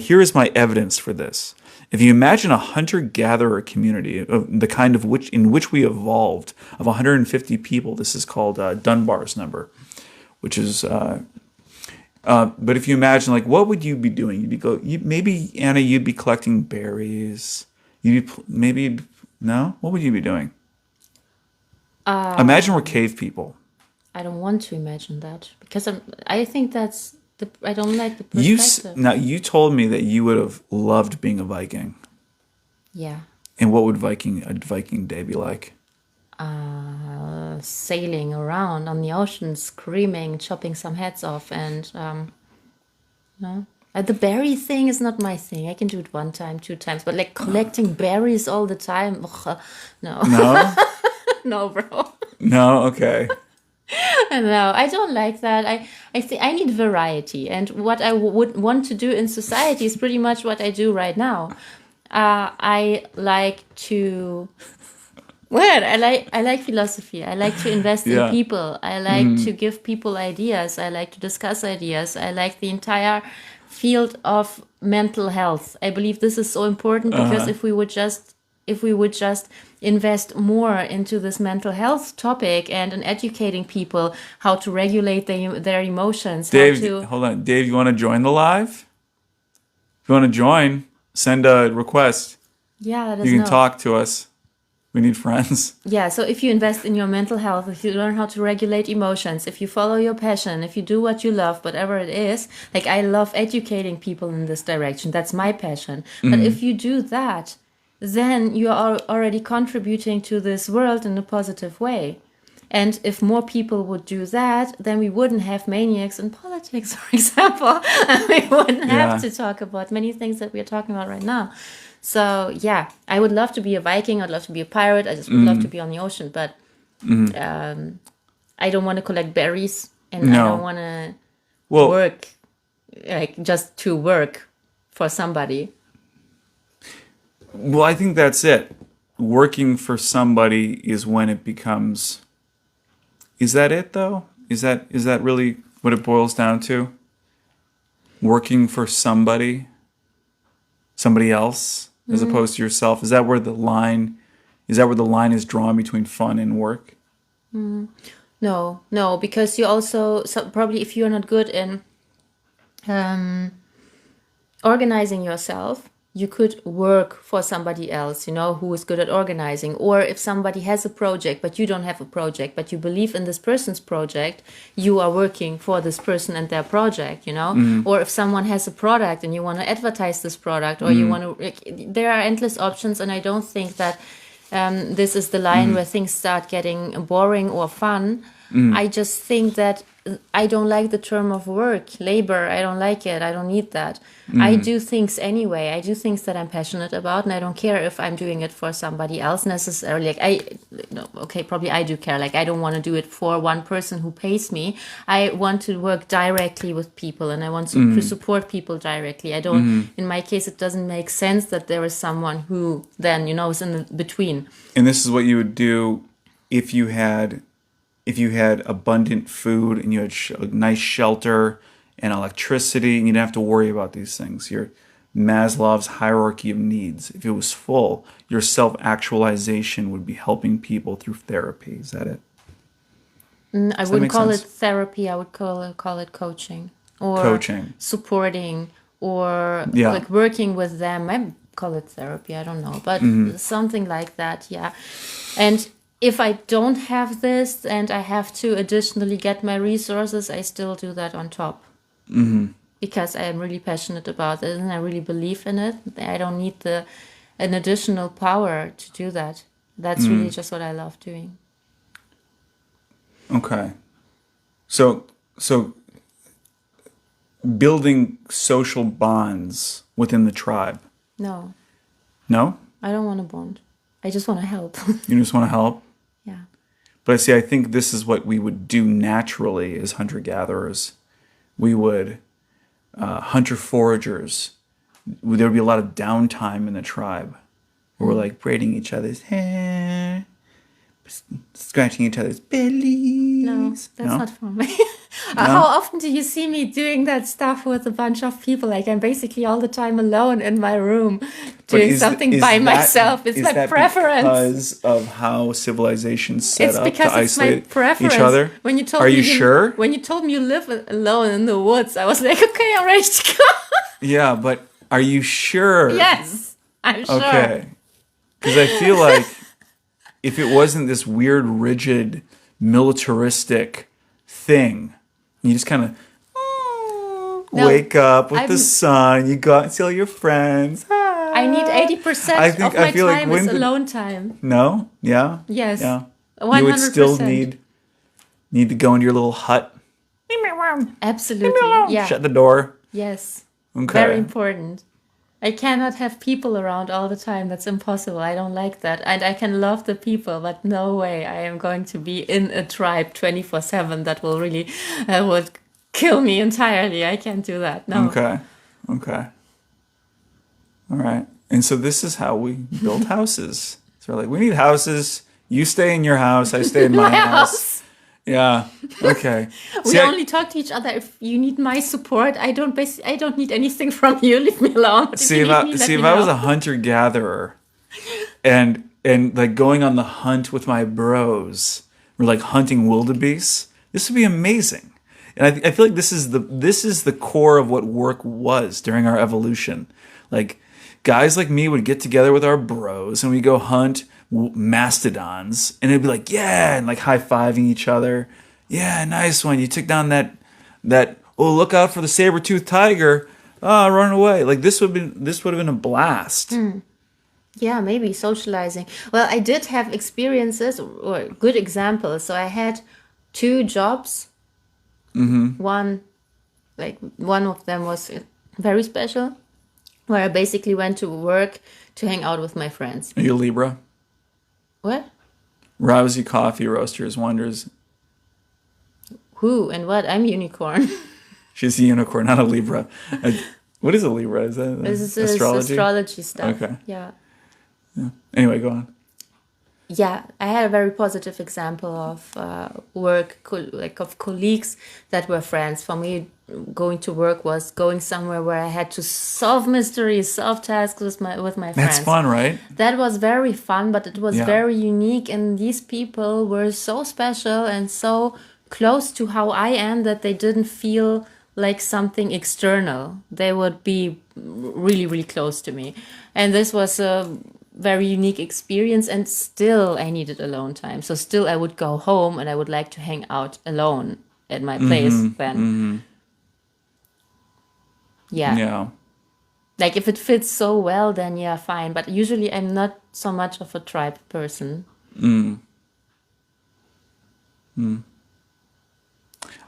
S3: here is my evidence for this. If you imagine a hunter-gatherer community of the kind of in which we evolved of 150 people, this is called Dunbar's number, which is. But if you imagine, like, what would you be doing? Maybe Anna, you'd be collecting berries. No. What would you be doing? Imagine we're cave people.
S2: I don't want to imagine that because I think I don't like the perspective.
S3: You told me that you would have loved being a Viking.
S2: Yeah.
S3: And what would a Viking day be like?
S2: Sailing around on the ocean, screaming, chopping some heads off, and the berry thing is not my thing. I can do it 1 time, 2 times, but like collecting berries all the time, no.
S3: No?
S2: No, bro.
S3: No? Okay.
S2: No, I don't like that. I think I need variety, and what I would want to do in society is pretty much what I do right now. I like to. Well, I like philosophy. I like to invest in people. I like to give people ideas. I like to discuss ideas. I like the entire field of mental health. I believe this is so important because if we would just invest more into this mental health topic and in educating people how to regulate their emotions.
S3: Dave, hold on. Dave, you want to join the live? If you want to join, send a request.
S2: Yeah, let us
S3: You can
S2: know.
S3: talk to us. We need friends.
S2: Yeah, so if you invest in your mental health, if you learn how to regulate emotions, if you follow your passion, if you do what you love, whatever it is, like I love educating people in this direction. That's my passion. But if you do that, then you are already contributing to this world in a positive way. And if more people would do that, then we wouldn't have maniacs in politics, for example. And we wouldn't have to talk about many things that we are talking about right now. So, yeah, I would love to be a Viking. I'd love to be a pirate. I just would love to be on the ocean. But I don't want to collect berries. And I don't want to work, like, just to work for somebody.
S3: Well, I think that's it. Working for somebody is when it becomes... Is that it, though? Is that really what it boils down to? Working for somebody else, as opposed to yourself. Is that where the line is drawn between fun and work?
S2: No, because you also probably if you're not good in organizing yourself, you could work for somebody else, who is good at organizing. Or if somebody has a project, but you don't have a project, but you believe in this person's project, you are working for this person and their project, Or if someone has a product and you want to advertise this product, or you want to, there are endless options. And I don't think that this is the line where things start getting boring or fun. I just think that I don't like the term of work, labor. I don't like it. I don't need that. I do things anyway. I do things that I'm passionate about, and I don't care if I'm doing it for somebody else necessarily. Probably I do care. Like, I don't want to do it for one person who pays me. I want to work directly with people, and I want to support people directly. I don't. In my case, it doesn't make sense that there is someone who then is in the between.
S3: And this is what you would do if you had abundant food and you had a nice shelter and electricity, and you didn't have to worry about these things. Your Maslow's hierarchy of needs. If it was full, your self-actualization would be helping people through therapy. Is that it?
S2: I wouldn't call it therapy. I would call it coaching or supporting or like working with them. I call it therapy. I don't know, but something like that. Yeah, and if I don't have this and I have to additionally get my resources, I still do that on top. Because I am really passionate about it and I really believe in it. I don't need an additional power to do that. That's really just what I love doing.
S3: Okay. So building social bonds within the tribe.
S2: No.
S3: No?
S2: I don't want to bond. I just want to help.
S3: You just want to help?
S2: Yeah.
S3: But I think this is what we would do naturally as hunter-gatherers. We would, hunter-foragers, there would be a lot of downtime in the tribe where we're like braiding each other's hair, scratching each other's bellies.
S2: No, that's
S3: No?
S2: not for me. How often do you see me doing that stuff with a bunch of people? Like I'm basically all the time alone in my room
S3: But
S2: doing something by myself. It's
S3: is
S2: my
S3: that
S2: preference.
S3: because of how civilization's set
S2: It's
S3: up to
S2: because it's my
S3: isolate
S2: preference.
S3: each other?
S2: When you told
S3: Are
S2: me
S3: you sure?
S2: When you told me you live alone in the woods, I was like, okay, I'm ready to go.
S3: Yeah, but are you sure?
S2: Yes, I'm sure.
S3: Okay. Because I feel like if it wasn't this weird, rigid, militaristic thing, you just kind of
S2: No,
S3: wake up with the
S2: I'm-
S3: sun, you go out and see all your friends.
S2: I need 80%
S3: I think-
S2: of my
S3: I feel like
S2: time
S3: when
S2: is
S3: the-
S2: alone time.
S3: No? Yeah?
S2: Yes.
S3: Yeah.
S2: 100%.
S3: You would still need to go into your little hut.
S2: Absolutely. Yeah.
S3: Shut the door.
S2: Yes.
S3: Okay.
S2: Very important. I cannot have people around all the time. That's impossible. I don't like that. And I can love the people, but no way I am going to be in a tribe 24/7. That will really would kill me entirely. I can't do that. No.
S3: Okay. Okay. All right. And so this is how we build houses. So we're like, we need houses. You stay in your house. I stay in my house. Yeah. Okay.
S2: We
S3: See,
S2: only talk to each other if you need my support. I don't need anything from you. Leave me alone. But
S3: see
S2: you
S3: if
S2: need
S3: I
S2: me, let
S3: see if
S2: me
S3: I was
S2: know.
S3: a hunter gatherer, and like going on the hunt with my bros, or like hunting wildebeest, this would be amazing. And I feel like this is the core of what work was during our evolution. Like guys like me would get together with our bros and we go hunt mastodons, and it'd be like, yeah, and like high-fiving each other. Yeah, nice one. You took down that oh, look out for the saber-toothed tiger. Ah, run away. Like this would have been a blast.
S2: Yeah, maybe socializing. Well, I did have experiences or good examples. So I had 2 jobs. One of them was very special, where I basically went to work to hang out with my friends.
S3: Are you a Libra?
S2: What?
S3: Rousey Coffee Roasters Wonders.
S2: Who and what? I'm unicorn.
S3: She's a unicorn, not a Libra. What is a Libra? Is that
S2: This is
S3: astrology?
S2: astrology stuff.
S3: Okay.
S2: Yeah.
S3: Anyway, go on.
S2: Yeah, I had a very positive example of work, of colleagues that were friends. For me, going to work was going somewhere where I had to solve mysteries, solve tasks with my friends.
S3: That's fun, right?
S2: That was very fun, but it was
S3: Yeah.
S2: very unique, and these people were so special and so close to how I am that they didn't feel like something external. They would be really, really close to me. And this was a very unique experience, and still I needed alone time. So still I would go home and I would like to hang out alone at my place then. Yeah.
S3: Yeah.
S2: Like if it fits so well, then yeah, fine. But usually I'm not so much of a tribe person.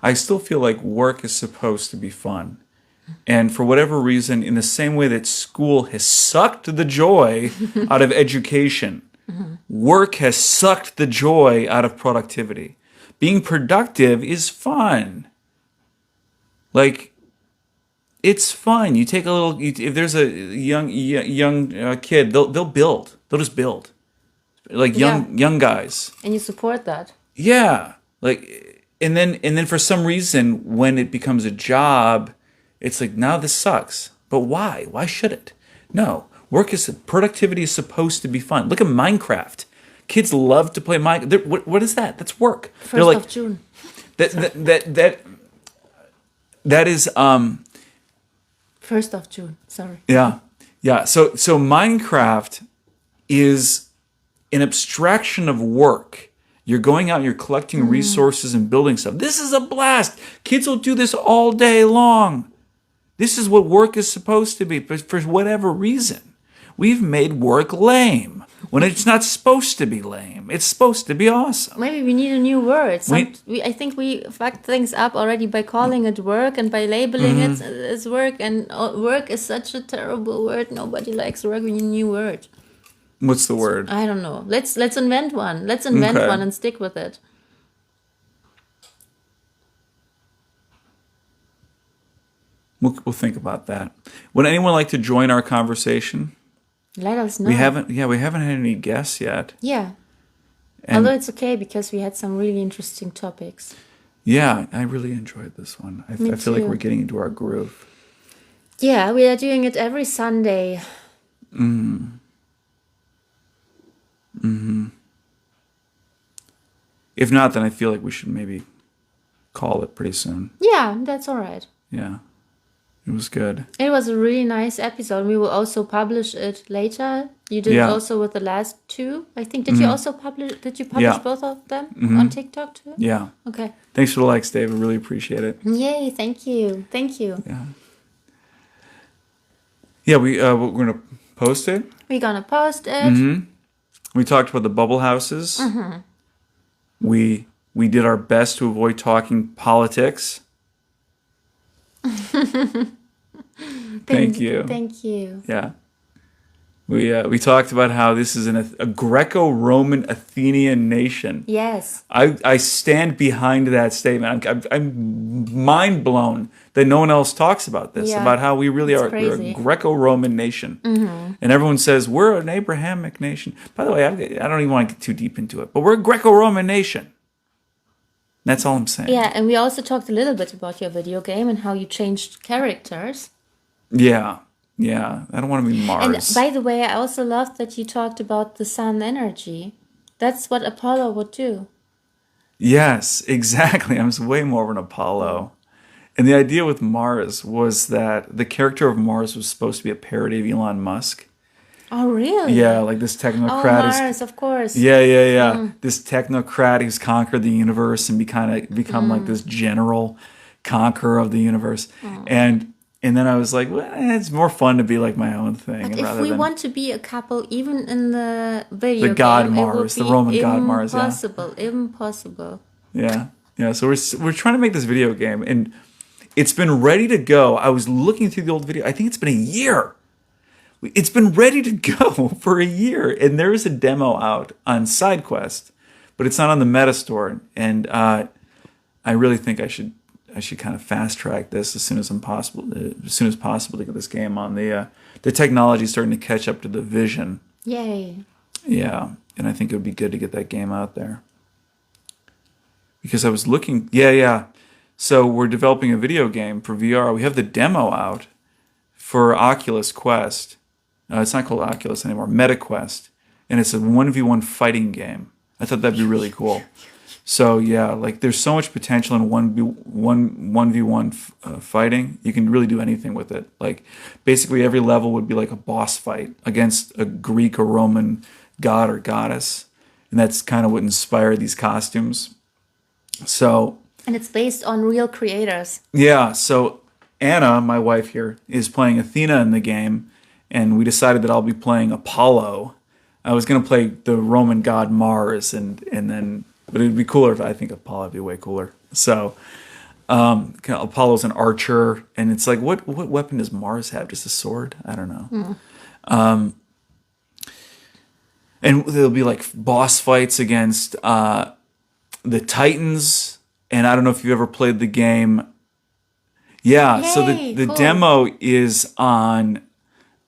S3: I still feel like work is supposed to be fun. And for whatever reason, in the same way that school has sucked the joy out of education, work has sucked the joy out of productivity. Being productive is fun. Like, it's fun. You take a little. If there's a young kid, they'll build. They'll just build. Like young guys.
S2: And you support that.
S3: Yeah. Like, and then for some reason, when it becomes a job, it's like, now this sucks. But why? Why should it? No. Productivity is supposed to be fun. Look at Minecraft. Kids love to play Minecraft. What is that? That's work. They're
S2: 1st
S3: like,
S2: of June.
S3: that is
S2: 1st of June. Sorry.
S3: yeah. So Minecraft is an abstraction of work. You're going out and you're collecting resources and building stuff. This is a blast. Kids will do this all day long. This is what work is supposed to be. But for whatever reason, we've made work lame when it's not supposed to be lame. It's supposed to be awesome.
S2: Maybe we need a new word. I think we fucked things up already by calling it work and by labeling it as work. And work is such a terrible word. Nobody likes work. We need a new word.
S3: What's the word?
S2: I don't know. Let's invent one. Let's invent
S3: Okay.
S2: one and stick with it.
S3: We'll think about that. Would anyone like to join our conversation?
S2: Let us know.
S3: We haven't had any guests yet.
S2: Yeah. Although it's okay because we had some really interesting topics.
S3: Yeah, I really enjoyed this one. I
S2: Me
S3: feel like
S2: too.
S3: we're getting into our groove.
S2: Yeah, we are doing it every Sunday.
S3: If not, then I feel like we should maybe call it pretty soon.
S2: Yeah, that's all right.
S3: Yeah, it was good.
S2: It was a really nice episode. We will also publish it later. You did
S3: Yeah.
S2: it also with the last two. I think you also publish? Did you publish
S3: Yeah.
S2: both of them on TikTok too?
S3: Yeah.
S2: Okay.
S3: Thanks for the likes, Dave. I really appreciate it.
S2: Yay! Thank you. Thank you.
S3: Yeah. Yeah, we're gonna post it.
S2: We're gonna post it.
S3: We talked about the bubble houses. We did our best to avoid talking politics. Thank you.
S2: Thank you.
S3: Yeah. We talked about how this is a Greco-Roman Athenian nation.
S2: Yes.
S3: I stand behind that statement. I'm mind blown that no one else talks about this,
S2: Yeah.
S3: about how we really
S2: It's
S3: are we're a
S2: crazy.
S3: Greco-Roman nation. And everyone says we're an Abrahamic nation. By the way, I don't even want to get too deep into it, but we're a Greco-Roman nation. That's all I'm saying.
S2: Yeah, and we also talked a little bit about your video game and how you changed characters.
S3: Yeah. I don't want to be
S2: And
S3: Mars.
S2: by the way, I also loved that you talked about the sun energy. That's what Apollo would do.
S3: Yes, exactly. I was way more of an Apollo. And the idea with Mars was that the character of Mars was supposed to be a parody of Elon Musk.
S2: Oh, really?
S3: Yeah, like this
S2: Oh,
S3: technocrat.
S2: Mars, of course.
S3: Yeah. This technocrat who's conquered the universe and become like this general conqueror of the universe. And then I was like, well, it's more fun to be like my own thing.
S2: But if
S3: rather
S2: we
S3: than
S2: want to be a couple, even in the video
S3: The
S2: game,
S3: god
S2: it
S3: Mars,
S2: would
S3: the
S2: be
S3: Roman god Mars, yeah.
S2: Impossible.
S3: Yeah. So we're trying to make this video game, and it's been ready to go. I was looking through the old video. I think it's been a year. It's been ready to go for a year, and there is a demo out on SideQuest, but it's not on the Meta Store. And I really think I should kind of fast track this as soon as possible to get this game on. The technology is starting to catch up to the vision.
S2: Yay.
S3: Yeah, and I think it would be good to get that game out there. Because I was looking, yeah. So we're developing a video game for VR. We have the demo out for Oculus Quest. It's not called Oculus anymore, MetaQuest. And it's a 1v1 fighting game. I thought that'd be really cool. So yeah, like there's so much potential in 1v1 fighting. You can really do anything with it. Like basically every level would be like a boss fight against a Greek or Roman god or goddess. And that's kind of what inspired these costumes. So
S2: And it's based on real creators.
S3: yeah, so Anna, my wife here, is playing Athena in the game, and we decided that I'll be playing Apollo. I was gonna play the Roman god Mars, but it'd be cooler if I think Apollo would be way cooler. So Apollo's an archer, and it's like, what weapon does Mars have? Just a sword? I don't know. And there'll be like boss fights against the Titans, and I don't know if you've ever played the game. Yeah, so
S2: Yay,
S3: the
S2: cool.
S3: demo is on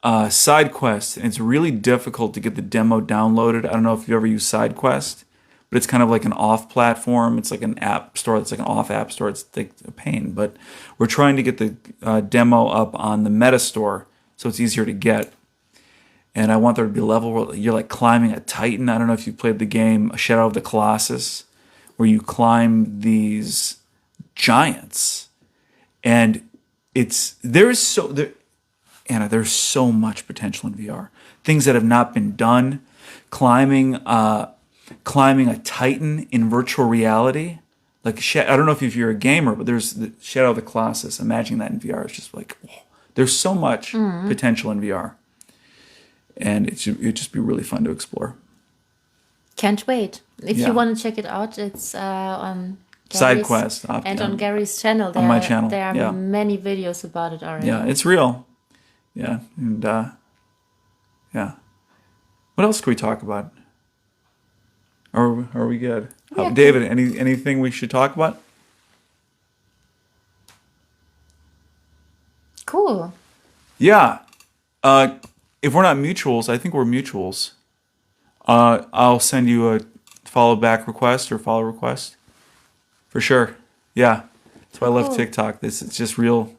S3: SideQuest, and it's really difficult to get the demo downloaded. I don't know if you ever use SideQuest, but it's kind of like an off platform. It's like an app store. It's like an off app store. It's like a pain, but we're trying to get the demo up on the Meta Store so it's easier to get. And I want there to be a level where you're like climbing a Titan. I don't know if you played the game Shadow of the Colossus, where you climb these giants, and there's so much potential in VR. Things that have not been done, climbing a Titan in virtual reality. Like I don't know if you're a gamer, but there's the Shadow of the Colossus. Imagining that in VR is just like, whoa. There's so much potential in VR, and it'd just be really fun to explore.
S2: Can't wait. If
S3: Yeah.
S2: you want to check it out, it's on Gary's,
S3: SideQuest
S2: and on Gary's channel.
S3: On my channel,
S2: There are
S3: yeah.
S2: many videos about it already.
S3: Yeah, it's real. Yeah, and yeah. What else can we talk about? Are we good?
S2: Yeah,
S3: David, anything we should talk about?
S2: Cool.
S3: Yeah. If we're not mutuals, I think we're mutuals. I'll send you a follow back request or follow request. For sure. Yeah. That's why I love
S2: Cool.
S3: TikTok. It's just real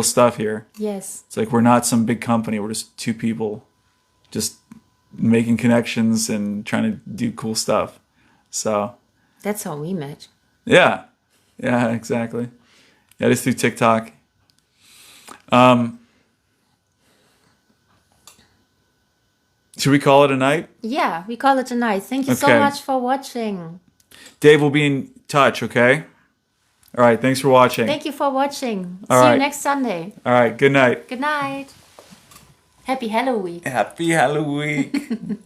S3: stuff here.
S2: Yes.
S3: It's like we're not some big company. We're just two people just making connections and trying to do cool stuff. So,
S2: That's how we met.
S3: yeah. Yeah, exactly. Yeah, just through TikTok. Should we call it a night?
S2: Yeah, we call it a night. Thank you so
S3: Okay.
S2: much for watching.
S3: Dave will be in touch, okay? All right, thanks for watching.
S2: Thank you for watching.
S3: All
S2: See
S3: right.
S2: you next Sunday.
S3: All right, good night.
S2: Good night. Happy Halloween.
S3: Happy Halloween.